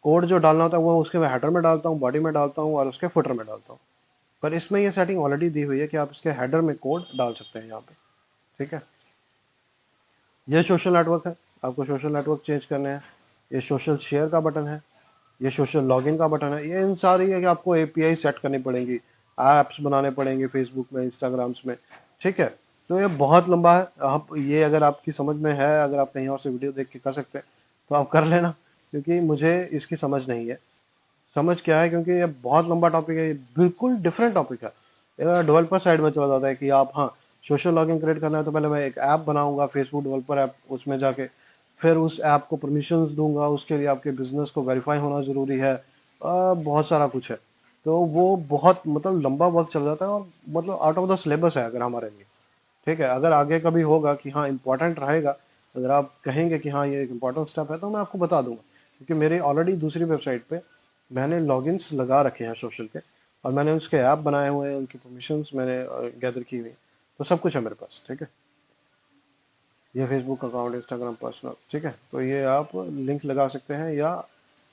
कोड जो डालना होता है वो उसके हेडर में डालता हूँ, बॉडी में डालता हूँ, और उसके फुटर में डालता हूँ। पर इसमें ये सेटिंग ऑलरेडी दी हुई है कि आप इसके हेडर में कोड डाल सकते हैं यहाँ पे, ठीक है। ये सोशल नेटवर्क है, आपको सोशल नेटवर्क चेंज करने हैं। ये सोशल शेयर का बटन है, ये सोशल लॉगिन का बटन है। ये इन सारी है कि आपको एपीआई सेट करनी पड़ेंगी, ऐप्स बनाने पड़ेंगे फेसबुक में, इंस्टाग्राम्स में, ठीक है। तो ये बहुत लंबा है, आप ये अगर आपकी समझ में है, अगर आप कहीं और से वीडियो देख के कर सकते हैं तो आप कर लेना, क्योंकि मुझे इसकी समझ नहीं है। समझ क्या है, क्योंकि ये बहुत लंबा टॉपिक है, ये बिल्कुल डिफरेंट टॉपिक है। ये डेवलपर साइड में चला जाता है कि आप, हाँ, सोशल लॉगिन क्रिएट करना है तो पहले मैं एक ऐप बनाऊंगा, फेसबुक डेवलपर ऐप, उसमें जाके फिर उस ऐप को परमिशंस दूंगा, उसके लिए आपके बिजनेस को वेरीफाई होना ज़रूरी है, बहुत सारा कुछ है। तो वो बहुत मतलब लंबा वक्त चल जाता है, और मतलब आउट ऑफ द सिलेबस है अगर हमारे लिए, ठीक है, अगर आगे कभी होगा कि हाँ इम्पोर्टेंट रहेगा, अगर आप कहेंगे कि हाँ ये एक इम्पोर्टेंट स्टेप है, तो मैं आपको बता दूंगा, क्योंकि मेरी ऑलरेडी दूसरी वेबसाइट पे मैंने लॉगिन्स लगा रखे हैं सोशल के, और मैंने उसके ऐप बनाए हुए हैं, उनकी परमिशंस मैंने गैदर की हुई, तो सब कुछ है मेरे पास। ठीक है, ये फेसबुक अकाउंट, इंस्टाग्राम पर्सनल, ठीक है, तो ये आप लिंक लगा सकते हैं, या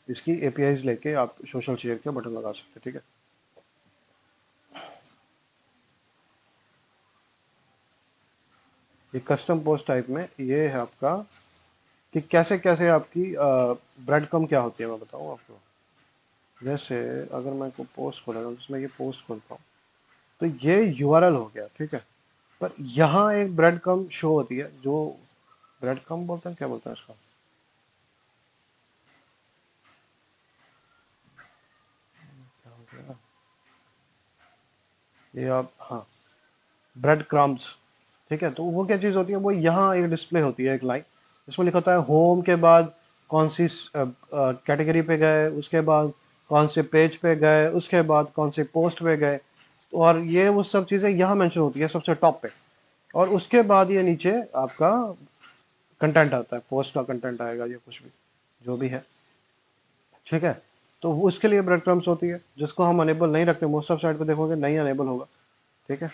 इसकी एपीआईज लेके आप सोशल शेयर का बटन लगा सकते हैं। ठीक है, ये कस्टम पोस्ट टाइप में ये है आपका, कि कैसे कैसे आपकी ब्रेड कम क्या होती है, मैं बताऊँ आपको। जैसे अगर मैं को पोस्ट खोलेगा, जिसमें ये पोस्ट खोलता हूँ, तो ये यूआरएल हो गया, ठीक है, पर यहाँ एक ब्रेड कम शो होती है, जो ब्रेड कम बोलते हैं, क्या बोलते हैं इसका, क्या हो गया ये आप, हाँ, ब्रेड क्रम्स। ठीक है, तो वो क्या चीज़ होती है, वो यहाँ एक डिस्प्ले होती है, एक लाइन, इसमें लिखा होता है होम के बाद कौन सी कैटेगरी पे गए, उसके बाद कौन से पेज पे गए, उसके बाद कौन से पोस्ट पे गए, और ये वो सब चीज़ें यहाँ मेंशन होती है सबसे टॉप पे, और उसके बाद ये नीचे आपका कंटेंट आता है, पोस्ट का कंटेंट आएगा या कुछ भी जो भी है। ठीक है, तो वो उसके लिए ब्रेड क्रम्स होती है, जिसको हम अनेबल नहीं रखते, मोस्ट ऑफ साइट पे देखोगे नहीं अनेबल होगा। ठीक है,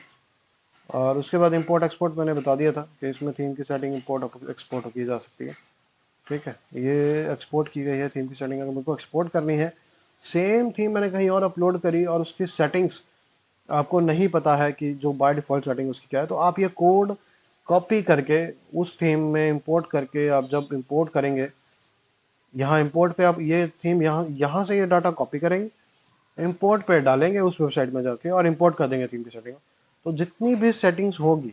और उसके बाद इंपोर्ट एक्सपोर्ट मैंने बता दिया था कि इसमें थीम की सेटिंग इंपोर्ट एक्सपोर्ट की जा सकती है। ठीक है, ये एक्सपोर्ट की गई है थीम की सेटिंग, अगर मेरे को एक्सपोर्ट करनी है, सेम थीम मैंने कहीं और अपलोड करी और उसकी सेटिंग्स आपको नहीं पता है कि जो बाय डिफ़ॉल्ट सेटिंग उसकी क्या है, तो आप ये कोड कॉपी करके उस थीम में इंपोर्ट करके, आप जब इंपोर्ट करेंगे, यहाँ इंपोर्ट पे आप ये थीम यहाँ यहाँ से ये डाटा कॉपी करेंगे, इंपोर्ट पे डालेंगे उस वेबसाइट में जाके, और इंपोर्ट कर देंगे थीम की सेटिंग। तो जितनी भी सेटिंग्स होगी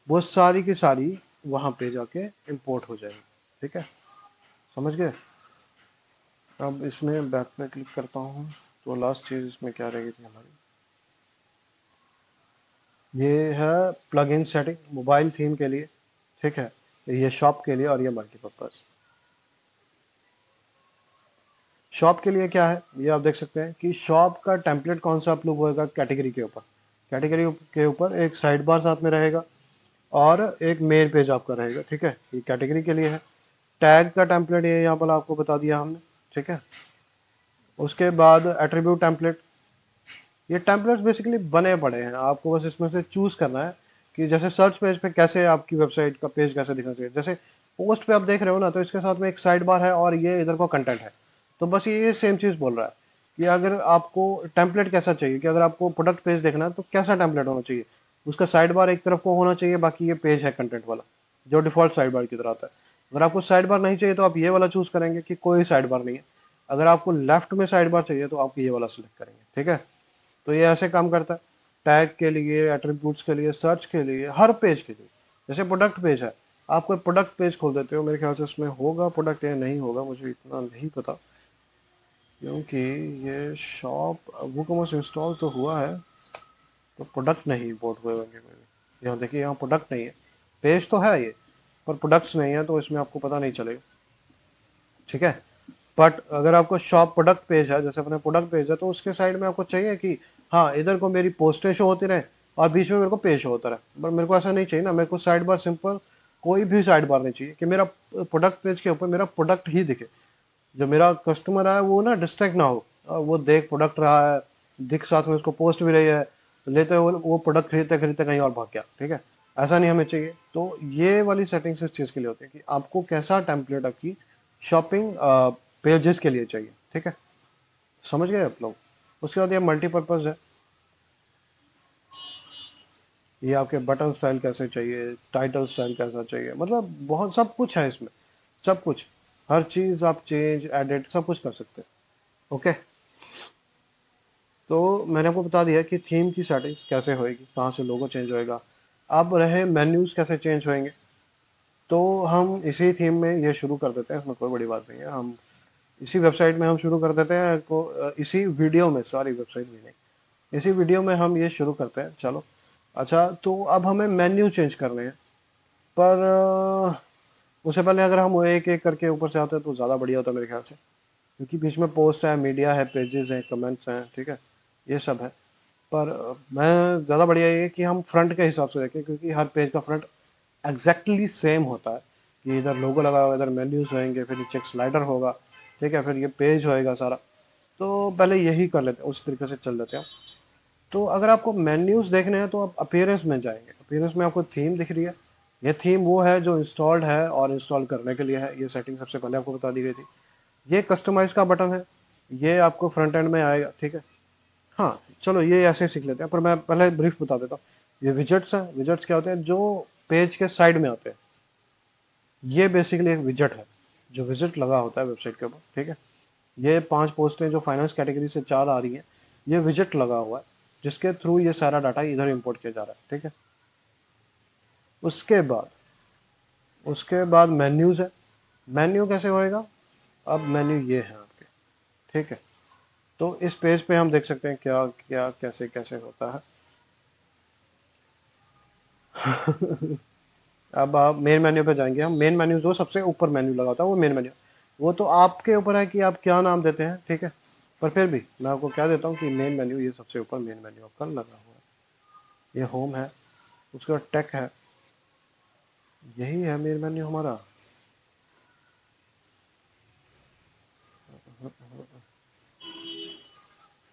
वो सारी की सारी वहाँ पे जाके इंपोर्ट हो जाएगी। ठीक है, समझ गए। अब इसमें बैक पे क्लिक करता हूँ, तो लास्ट चीज़ इसमें क्या रहेगी थी हमारी, ये है प्लगइन सेटिंग मोबाइल थीम के लिए। ठीक है, ये शॉप के लिए, और ये मल्टीपर्पज़। शॉप के लिए क्या है, ये आप देख सकते हैं कि शॉप का टेम्पलेट कौन सा अपलोड होगा, कैटेगरी के ऊपर, कैटेगरी के ऊपर एक साइड बार साथ में रहेगा, और एक मेन पेज आपका रहेगा। ठीक है, ये कैटेगरी के लिए है। टैग का टेम्पलेट ये यहाँ पर आपको बता दिया हमने। ठीक है, उसके बाद एट्रीब्यूट टेम्पलेट, ये टेम्पलेट्स बेसिकली बने पड़े हैं, आपको बस इसमें से चूज करना है कि जैसे सर्च पेज पे कैसे आपकी वेबसाइट का पेज कैसे दिखना चाहिए। जैसे पोस्ट पे आप देख रहे हो ना, तो इसके साथ में एक साइड बार है और ये इधर को कंटेंट है, तो बस ये सेम चीज़ बोल रहा है कि अगर आपको टेम्पलेट कैसा चाहिए, कि अगर आपको प्रोडक्ट पेज देखना है तो कैसा टेम्पलेट होना चाहिए, उसका साइड बार एक तरफ को होना चाहिए, बाकी ये पेज है कंटेंट वाला, जो डिफॉल्ट साइड बार की तरह आता है। अगर आपको साइड बार नहीं चाहिए तो आप ये वाला चूज करेंगे कि कोई साइड बार नहीं है। अगर आपको लेफ्ट में साइड बार चाहिए तो आप ये वाला सिलेक्ट करेंगे। ठीक है, तो ये ऐसे काम करता है, टैग के लिए, एट्रीब्यूट्स के लिए, सर्च के लिए, हर पेज के लिए। जैसे प्रोडक्ट पेज है, आप कोई प्रोडक्ट पेज खोल देते हो, मेरे ख्याल से उसमें होगा प्रोडक्ट या नहीं होगा, मुझे इतना नहीं पता, क्योंकि ये शॉप वूकॉमर्स इंस्टॉल तो हुआ है, तो प्रोडक्ट नहीं इंपोर्ट हुए होंगे मेरे। यहाँ देखिए, यहाँ प्रोडक्ट नहीं है, पेज तो है ये, पर प्रोडक्ट्स नहीं है, तो इसमें आपको पता नहीं चलेगा। ठीक है, बट अगर आपको शॉप प्रोडक्ट पेज है, जैसे अपने प्रोडक्ट पेज है, तो उसके साइड में आपको चाहिए कि हाँ इधर को मेरी पोस्टें शो होती रहे और बीच में मेरे को पेज शो होता रहे, बट मेरे को ऐसा नहीं चाहिए ना, मेरे को साइड बार सिंपल, कोई भी साइड बार नहीं चाहिए कि मेरा प्रोडक्ट पेज के ऊपर मेरा प्रोडक्ट ही दिखे, जो मेरा कस्टमर है वो ना डिस्ट्रैक्ट ना हो, वो देख प्रोडक्ट रहा है, दिख साथ में उसको पोस्ट भी रही है, लेते हुए वो प्रोडक्ट खरीदते खरीदते कहीं और भाग गया। ठीक है, ऐसा नहीं हमें चाहिए। तो ये वाली सेटिंग्स इस चीज़ के लिए होती है कि आपको कैसा टेम्पलेट आपकी शॉपिंग पेजेस के लिए चाहिए। ठीक है, समझ गए आप लोग। उसके बाद ये मल्टीपर्पज़ है, ये आपके बटन स्टाइल कैसे चाहिए, टाइटल स्टाइल कैसा चाहिए, मतलब बहुत सब कुछ है इसमें, सब कुछ, हर चीज़ आप चेंज एडिट सब कुछ कर सकते हैं। ओके, तो मैंने आपको बता दिया कि थीम की सेटिंग्स कैसे होएगी, कहाँ से लोगो चेंज होएगा। अब रहे मेन्यूज़ कैसे चेंज होएंगे, तो हम इसी थीम में ये शुरू कर देते हैं, इसमें कोई बड़ी बात नहीं है। हम इसी वेबसाइट में हम शुरू कर देते हैं इसी वीडियो में, सॉरी वेबसाइट में नहीं, इसी वीडियो में हम ये शुरू करते हैं। चलो, अच्छा, तो अब हमें मेन्यू चेंज करने हैं, पर उससे पहले अगर हम वो एक एक करके ऊपर से आते हैं तो ज़्यादा बढ़िया होता है मेरे ख्याल से, क्योंकि बीच में पोस्ट है, मीडिया है, पेजेस हैं, कमेंट्स हैं। ठीक है, ये सब है, पर मैं ज़्यादा बढ़िया ये है कि हम फ्रंट के हिसाब से देखें, क्योंकि हर पेज का फ्रंट एग्जैक्टली सेम होता है कि इधर लोगो लगा होगा, इधर मेन्यूज होंगे, फिर नीचे एक स्लाइडर होगा, ठीक है, फिर ये पेज होएगा सारा। तो पहले यही कर लेते हैं, उस तरीके से चल लेते हैं। तो अगर आपको मेन्यूज देखने हैं तो आप अपीयरेंस में जाएंगे। अपीयरेंस में आपको थीम दिख रही है, ये थीम वो है जो इंस्टॉल्ड है और इंस्टॉल करने के लिए है। ये सेटिंग सबसे पहले आपको बता दी गई थी। ये कस्टमाइज का बटन है, ये आपको फ्रंट एंड में आएगा, ठीक है। हाँ चलो ये ऐसे सीख लेते हैं, पर मैं पहले ब्रीफ बता देता हूँ। ये विजेट्स हैं। विजेट्स क्या होते हैं? जो पेज के साइड में आते हैं। ये बेसिकली एक विजेट है जो विजिट लगा होता है वेबसाइट के ऊपर, ठीक है। ये 5 पोस्टें जो फाइनेंस कैटेगरी से 4 आ रही हैं, ये विजिट लगा हुआ है जिसके थ्रू ये सारा डाटा इधर इंपोर्ट किया जा रहा है, ठीक है। उसके बाद मेन्यूज है। मेन्यू कैसे होएगा? अब मेन्यू ये है आपके, ठीक है। तो इस पेज पे हम देख सकते हैं क्या क्या कैसे कैसे होता है। अब आप मेन मेन्यू पे जाएंगे। हम मेन मेन्यू जो सबसे ऊपर मेन्यू लगा होता है वो मेन मेन्यू। वो तो आपके ऊपर है कि आप क्या नाम देते हैं, ठीक है। पर फिर भी मैं आपको क्या देता हूँ कि मेन मेन्यू, ये सबसे ऊपर मेन मेन्यू आपका लगा हुआ है। ये होम है, उसके बाद टेक है, यही है मेन मेन्यू हमारा।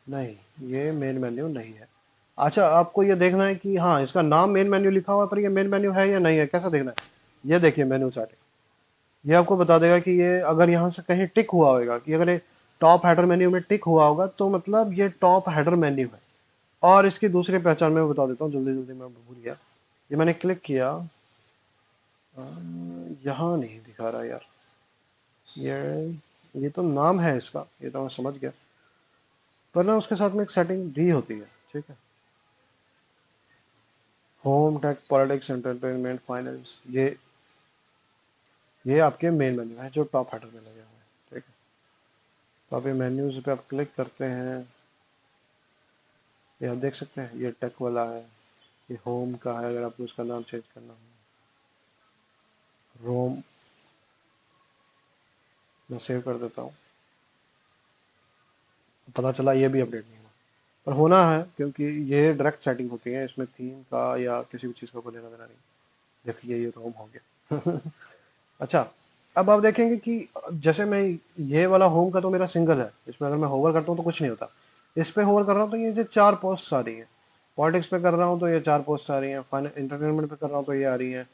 नहीं, ये मेन मेन्यू नहीं है। अच्छा, आपको ये देखना है कि हाँ इसका नाम मेन मेन्यू लिखा हुआ है, पर ये मेन मेन्यू है या नहीं है, कैसा देखना है? ये देखिए मेन्यू सेटिंग, ये आपको बता देगा कि ये अगर यहाँ से कहीं टिक हुआ होगा, कि अगर ये टॉप हेडर मेन्यू में टिक हुआ होगा तो मतलब ये टॉप हेडर मेन्यू है। और इसकी दूसरी पहचान मैं बता देता हूँ जल्दी जल्दी, मैं भूल गया। ये मैंने क्लिक किया, यहाँ नहीं दिखा रहा यार। ये तो नाम है इसका, ये तो मैं समझ गया, पर ना उसके साथ में एक सेटिंग दी होती है, ठीक है। Home, tech, politics, entertainment, finance, ये आपके मेन मेन्यू है जो टॉप हेडर में लगे हुए हैं, ठीक है। तो आप ये मेन्यूज पे आप क्लिक करते हैं, ये आप देख सकते हैं ये टेक वाला है, ये होम का है। अगर आपको उसका नाम चेंज करना हो, रोम, मैं सेव कर देता हूँ। पता चला ये भी अपडेट नहीं हुआ, पर होना है क्योंकि ये डायरेक्ट सेटिंग होती है, इसमें थीम का या किसी भी चीज़ का कोई लेना देना नहीं। देखिए ये रोम हो गया। अच्छा, अब आप देखेंगे कि जैसे मैं ये वाला होम का तो मेरा सिंगल है, इसमें अगर मैं होवर करता हूँ तो कुछ नहीं होता। इस पे होवर कर रहा हूँ तो ये जो 4 पोस्ट आ रही है। पॉलिटिक्स पे कर रहा हूँ तो ये 4 पोस्ट आ रही हैं। इंटरटेनमेंट पे कर रहा हूँ तो ये आ रही है।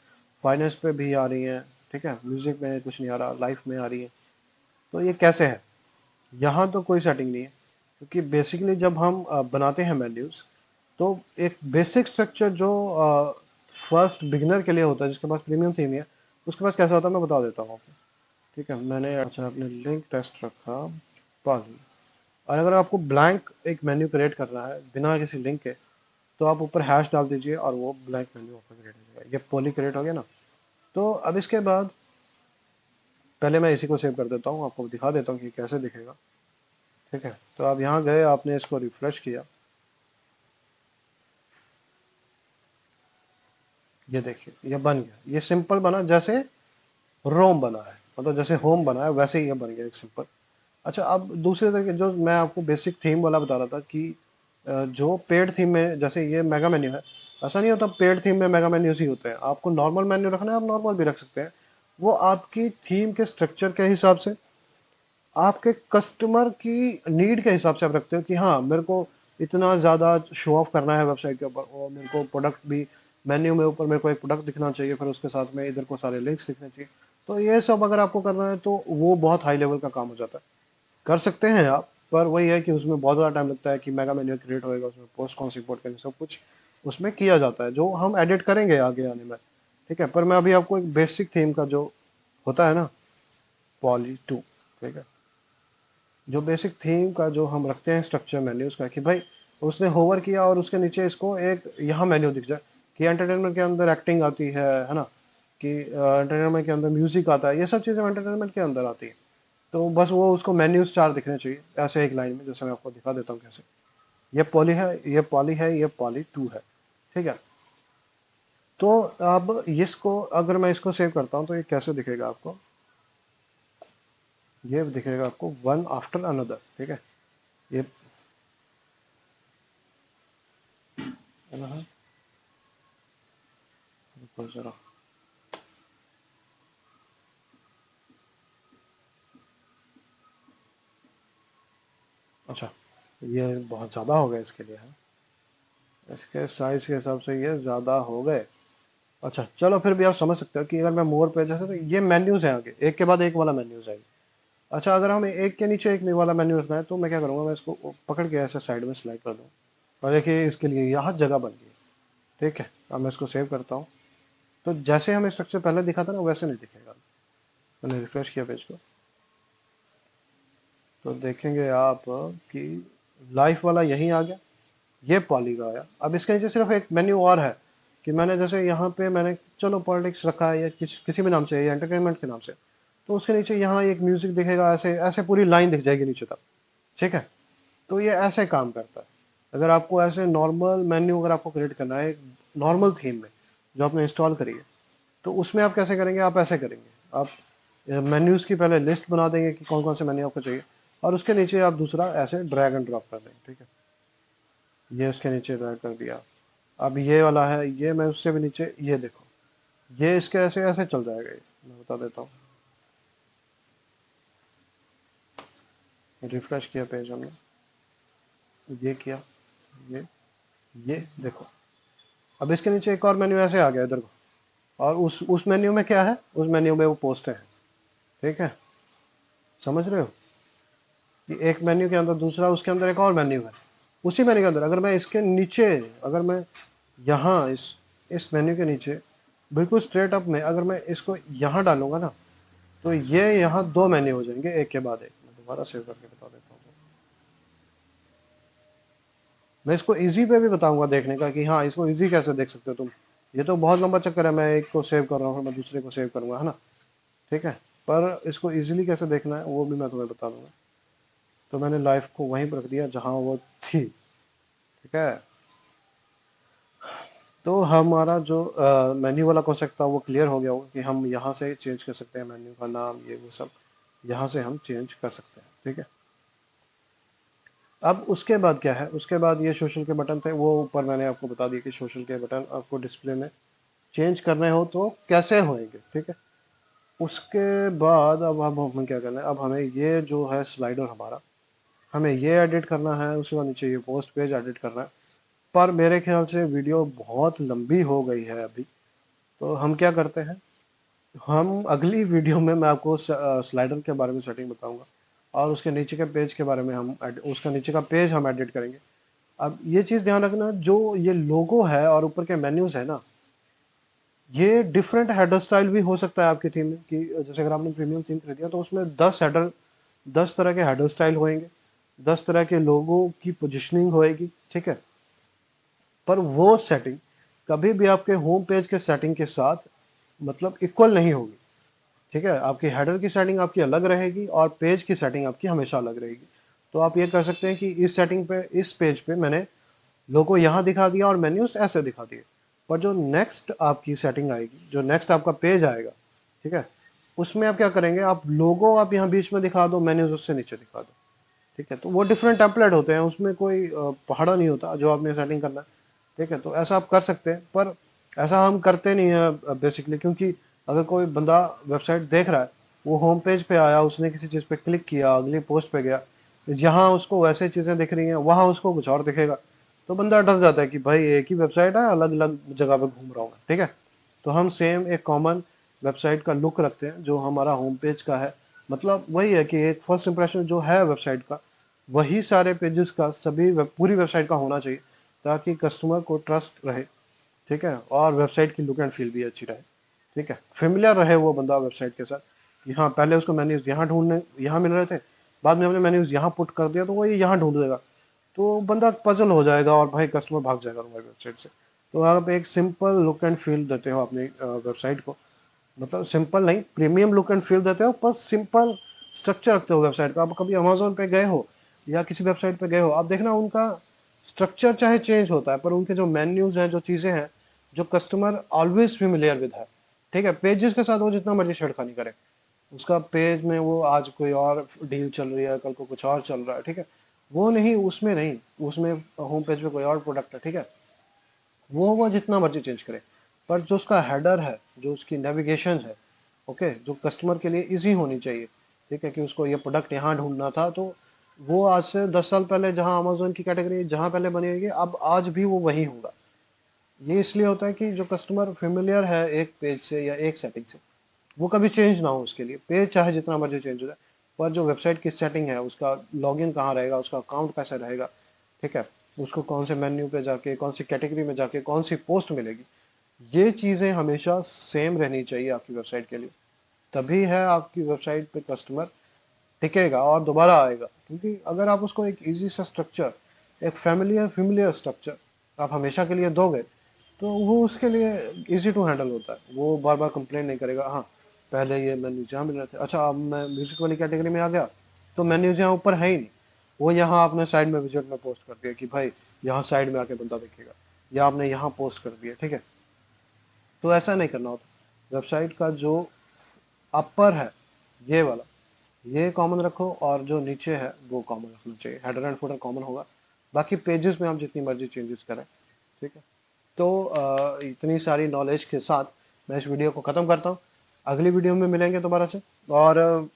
फाइनेंस पे भी आ रही हैं, ठीक है। म्यूजिक में कुछ नहीं आ रहा, लाइफ में आ रही है। तो ये कैसे है? यहाँ तो कोई सेटिंग नहीं है, क्योंकि बेसिकली जब हम बनाते हैं मेन्यूज, तो एक बेसिक स्ट्रक्चर जो फर्स्ट बिगिनर के लिए होता है, जिसके पास प्रीमियम थीम है, उसके पास कैसा होता है मैं बता देता हूँ आपको, ठीक है। मैंने अच्छा अपने लिंक टेस्ट रखा पॉली, और अगर आपको ब्लैंक एक मेन्यू क्रिएट करना है बिना किसी लिंक के, तो आप ऊपर हैश डाल दीजिए और वो ब्लैंक मेन्यू आपका क्रिएट हो जाएगा। ये पॉली क्रिएट हो गया ना। तो अब इसके बाद पहले मैं इसी को सेव कर देता हूँ, आपको दिखा देता हूँ कि कैसे दिखेगा, ठीक है। तो आप यहाँ गए, आपने इसको रिफ्रेश किया, ये देखिए ये बन गया। ये सिंपल बना जैसे रोम बना है, मतलब जैसे होम बना है वैसे ही ये बन गया एक सिंपल। अच्छा, अब दूसरे तरीके जो मैं आपको बेसिक थीम वाला बता रहा था कि जो पेड थीम में जैसे ये मेगा मेन्यू है, ऐसा नहीं होता पेड थीम में मेगा मेन्यूज ही होते हैं। आपको नॉर्मल मेन्यू रखना है, आप नॉर्मल भी रख सकते हैं। वो आपकी थीम के स्ट्रक्चर के हिसाब से, आपके कस्टमर की नीड के हिसाब से आप रखते हो कि हाँ मेरे को इतना ज़्यादा शो ऑफ करना है वेबसाइट के ऊपर, और मेरे को प्रोडक्ट भी मेन्यू में ऊपर मेरे को एक प्रोडक्ट दिखना चाहिए, फिर उसके साथ में इधर को सारे लिंक्स दिखने चाहिए। तो ये सब अगर आपको करना है तो वो बहुत हाई लेवल का काम हो जाता है। कर सकते हैं आप, पर वही है कि उसमें बहुत ज़्यादा टाइम लगता है कि मेगा मेन्यू क्रिएट होएगा, उसमें पोस्ट कौन सी इंपोर्ट करेंगे, सब कुछ उसमें किया जाता है जो हम एडिट करेंगे आगे आने में, ठीक है। पर मैं अभी आपको एक बेसिक थीम का जो होता है ना, पॉली टू, ठीक है, जो बेसिक थीम का जो हम रखते हैं स्ट्रक्चर मेन्यूज का, कि भाई उसने होवर किया और उसके नीचे इसको एक यहाँ मेन्यू दिख जाए कि एंटरटेनमेंट के अंदर एक्टिंग आती है ना, कि एंटरटेनमेंट के अंदर म्यूजिक आता है, ये सब चीज़ें एंटरटेनमेंट के अंदर आती है। तो बस वो उसको मेन्यूज 4 दिखने चाहिए ऐसे एक लाइन में, जैसे मैं आपको दिखा देता हूँ कैसे। ये पॉली है, ये पॉली है, ये पॉली टू है, ठीक है। तो अब इसको अगर मैं इसको सेव करता हूँ तो ये कैसे दिखेगा आपको? ये दिखेगा आपको वन आफ्टर अनदर, ठीक है। ये है। रुको जरा। अच्छा, ये बहुत ज़्यादा हो गया इसके लिए है, इसके साइज के हिसाब से ये ज़्यादा हो गए। अच्छा चलो, फिर भी आप समझ सकते हो कि अगर मैं मोर पे जैसे, तो ये मेन्यूज है आगे, एक के बाद एक वाला मेन्यूज है। अच्छा, अगर हमें एक के नीचे एक वाला मेन्यू रखना है तो मैं क्या करूँगा, मैं इसको पकड़ के ऐसे साइड में स्लाइड कर दूँ, और देखिए इसके लिए यहाँ जगह बन गई। ठीक है, अब मैं इसको सेव करता हूँ। तो जैसे हमें स्ट्रक्चर पहले दिखा था ना, वैसे नहीं दिखेगा। मैंने रिफ्रेश किया पेज को, तो देखेंगे आप कि लाइफ वाला यहीं आ गया, ये पॉली का आया। अब इसके नीचे सिर्फ एक मेन्यू और है कि मैंने जैसे यहाँ पे मैंने चलो पॉलिटिक्स रखा है या किसी भी नाम से या एंटरटेनमेंट के नाम से, तो उसके नीचे यहाँ एक म्यूजिक दिखेगा, ऐसे ऐसे पूरी लाइन दिख जाएगी नीचे तक। ठीक है, तो ये ऐसे काम करता है। अगर आपको ऐसे नॉर्मल मेन्यू अगर आपको क्रिएट करना है नॉर्मल थीम में जो आपने इंस्टॉल करी है, तो उसमें आप कैसे करेंगे, आप ऐसे करेंगे, आप मेन्यूज़ की पहले लिस्ट बना देंगे कि कौन कौन से मेन्यू आपको चाहिए, और उसके नीचे आप दूसरा ऐसे ड्रैग एंड ड्रॉप कर देंगे। ठीक है, ये उसके नीचे ड्रैग कर दिया। अब ये वाला है, ये मैं उससे भी नीचे, ये देखो, ये इसके ऐसे ऐसे चल जाएगा। ये मैं बता देता हूँ, रिफ्रेश किया पेज हमने, ये किया, ये देखो, अब इसके नीचे एक और मेन्यू ऐसे आ गया इधर को, और उस मेन्यू में क्या है, उस मेन्यू में वो पोस्ट है। ठीक है, समझ रहे हो कि एक मेन्यू के अंदर दूसरा, उसके अंदर एक और मेन्यू है, उसी मेन्यू के अंदर अगर मैं इसके नीचे, अगर मैं यहाँ इस मेन्यू के नीचे बिल्कुल स्ट्रेट अप में अगर मैं इसको यहाँ डालूंगा ना, तो ये यहाँ दो मेन्यू हो जाएंगे एक के बाद एक। मैं दोबारा सेव करके बता देता हूँ, मैं इसको इजी पे भी बताऊंगा देखने का कि हाँ इसको इजी कैसे देख सकते हो तुम। ये तो बहुत लंबा चक्कर है, मैं एक को सेव कर रहा हूँ, मैं दूसरे को सेव करूंगा, है ना। ठीक है, पर इसको इजीली कैसे देखना है वो भी मैं तुम्हें बता दूंगा। तो मैंने लाइफ को वहीं पर रख दिया जहाँ वो थी। ठीक है, तो हमारा जो मेन्यू वाला कॉन्सेप्ट था वो क्लियर हो गया होगा कि हम यहाँ से चेंज कर सकते हैं मेन्यू का नाम, ये वो सब यहाँ से हम चेंज कर सकते हैं। ठीक है, अब उसके बाद क्या है, उसके बाद ये सोशल के बटन थे, वो ऊपर मैंने आपको बता दिया कि सोशल के बटन आपको डिस्प्ले में चेंज करने हो तो कैसे होएंगे। ठीक है, उसके बाद अब हमें क्या करना है, अब हमें ये जो है स्लाइडर हमारा, हमें ये एडिट करना है, उसके बाद नीचे ये पोस्ट पेज एडिट करना है। पर मेरे ख्याल से वीडियो बहुत लंबी हो गई है अभी, तो हम क्या करते हैं, हम अगली वीडियो में मैं आपको स्लाइडर के बारे में सेटिंग बताऊंगा, और उसके नीचे के पेज के बारे में हम उसका नीचे का पेज हम एडिट करेंगे। अब ये चीज़ ध्यान रखना, जो ये लोगो है और ऊपर के मेन्यूज है ना, ये डिफरेंट हेडर स्टाइल भी हो सकता है आपकी थीम में, कि जैसे अगर आपने प्रीमियम थीम खरीदिया तो उसमें 10 तरह के हेडर स्टाइल होंगे, 10 तरह के लोगों की पोजिशनिंग होएगी। ठीक है, पर वो सेटिंग कभी भी आपके होम पेज के सेटिंग के साथ मतलब इक्वल नहीं होगी। ठीक है, आपकी हेडर की सेटिंग आपकी अलग रहेगी और पेज की सेटिंग आपकी हमेशा अलग रहेगी। तो आप ये कर सकते हैं कि इस सेटिंग पे, इस पेज पे मैंने लोगो यहाँ दिखा दिया और मेन्यूज ऐसे दिखा दिए, पर जो नेक्स्ट आपकी सेटिंग आएगी, जो नेक्स्ट आपका पेज आएगा, ठीक है, उसमें आप क्या करेंगे, आप लोगो आप यहाँ बीच में दिखा दो, मेन्यूज उससे नीचे दिखा दो। ठीक है, तो वो डिफरेंट टेम्पलेट होते हैं, उसमें कोई पहाड़ा नहीं होता जो आपने सेटिंग करना है। ठीक है, तो ऐसा आप कर सकते हैं, पर ऐसा हम करते नहीं है बेसिकली, क्योंकि अगर कोई बंदा वेबसाइट देख रहा है, वो होम पेज पे आया, उसने किसी चीज़ पे क्लिक किया, अगली पोस्ट पे गया, यहाँ उसको वैसे चीज़ें दिख रही हैं, वहाँ उसको कुछ और दिखेगा, तो बंदा डर जाता है कि भाई एक ही वेबसाइट है, अलग अलग जगह पे घूम रहा हूँ मैं। ठीक है, तो हम सेम एक कॉमन वेबसाइट का लुक रखते हैं जो हमारा होम पेज का है। मतलब वही है कि एक फर्स्ट इंप्रेशन जो है वेबसाइट का, वही सारे पेजेस का पूरी वेबसाइट का होना चाहिए, ताकि कस्टमर को ट्रस्ट रहे। ठीक है, और वेबसाइट की लुक एंड फील भी अच्छी रहे। ठीक है, फेमिलियर रहे वो बंदा वेबसाइट के साथ, कि हाँ पहले उसको मेन्यूज यहाँ ढूंढने यहाँ मिल रहे थे, बाद में हमने मेन्यूज यहाँ पुट कर दिया तो वो यहाँ ढूंढ देगा, तो बंदा पजल हो जाएगा और भाई कस्टमर भाग जाएगा तुम्हारी वेबसाइट से। तो आप एक सिंपल लुक एंड फील देते हो अपनी वेबसाइट को, मतलब सिंपल नहीं, प्रीमियम लुक एंड फील देते हो, पर सिंपल स्ट्रक्चर रखते हो वेबसाइट का। आप कभी अमेजोन पे गए हो या किसी वेबसाइट पे गए हो, आप देखना उनका स्ट्रक्चर चाहे चेंज होता है, पर उनके जो मेन्यूज हैं, जो चीज़ें हैं, जो कस्टमर ऑलवेज फेमिलियर विद है। ठीक है, पेजेस के साथ वो जितना मर्जी छेड़खानी करे, उसका पेज में वो आज कोई और डील चल रही है, कल को कुछ और चल रहा है। ठीक है, वो नहीं, उसमें नहीं, उसमें होम पेज पे कोई और प्रोडक्ट है। ठीक है, वो जितना मर्जी चेंज करे, पर जो उसका हेडर है, जो उसकी नेविगेशन है, ओके, जो कस्टमर के लिए इजी होनी चाहिए, ठीक है, कि उसको ये प्रोडक्ट यहाँ ढूंढना था, तो वो आज से 10 साल पहले जहाँ अमेजोन की कैटेगरी जहाँ पहले बनी होगी, अब आज भी वो वही होगा। ये इसलिए होता है कि जो कस्टमर फेमिलियर है एक पेज से या एक सेटिंग से, वो कभी चेंज ना हो। उसके लिए पेज चाहे जितना मर्जी चेंज हो जाए, पर जो वेबसाइट की सेटिंग है, उसका लॉगिन कहाँ रहेगा, उसका अकाउंट कैसे रहेगा, ठीक है, उसको कौन से मेन्यू पे जाके, कौन सी कैटेगरी में जाके कौन सी पोस्ट मिलेगी, ये चीज़ें हमेशा सेम रहनी चाहिए आपकी वेबसाइट के लिए। तभी है आपकी वेबसाइट पे कस्टमर टिकेगा और दोबारा आएगा। क्योंकि अगर आप उसको एक इजी सा स्ट्रक्चर, एक फेमिलियर स्ट्रक्चर आप हमेशा के लिए दोगे, तो वो उसके लिए इजी टू हैंडल होता है। वो बार बार कंप्लेन नहीं करेगा, हाँ पहले ये मेन्यूज यहाँ मिल रहे थे, अच्छा अब मैं म्यूजिक वाली कैटेगरी में आ गया तो मेन्यूज यहाँ ऊपर है ही नहीं, वो यहाँ आपने साइड में विजिट में पोस्ट कर दिया कि भाई यहाँ साइड में आके बंदा देखेगा, या आपने यहाँ पोस्ट कर दिया, ठीक है। तो ऐसा नहीं करना होता। वेबसाइट का जो अपर है, ये वाला, ये कॉमन रखो, और जो नीचे है वो कॉमन रखना चाहिए। हेडर एंड फुटर कॉमन होगा, बाकी पेजेस में आप जितनी मर्जी चेंजेस करें, ठीक है। तो इतनी सारी नॉलेज के साथ मैं इस वीडियो को ख़त्म करता हूँ। अगली वीडियो में मिलेंगे दोबारा से, और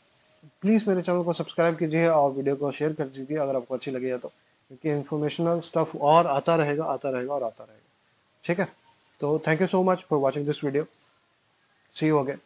प्लीज़ मेरे चैनल को सब्सक्राइब कीजिए और वीडियो को शेयर कर दीजिए अगर आपको अच्छी लगी है तो, क्योंकि इन्फॉर्मेशनल स्टफ और आता रहेगा, आता रहेगा और आता रहेगा, ठीक है। तो thank you so much for watching this video. See you again.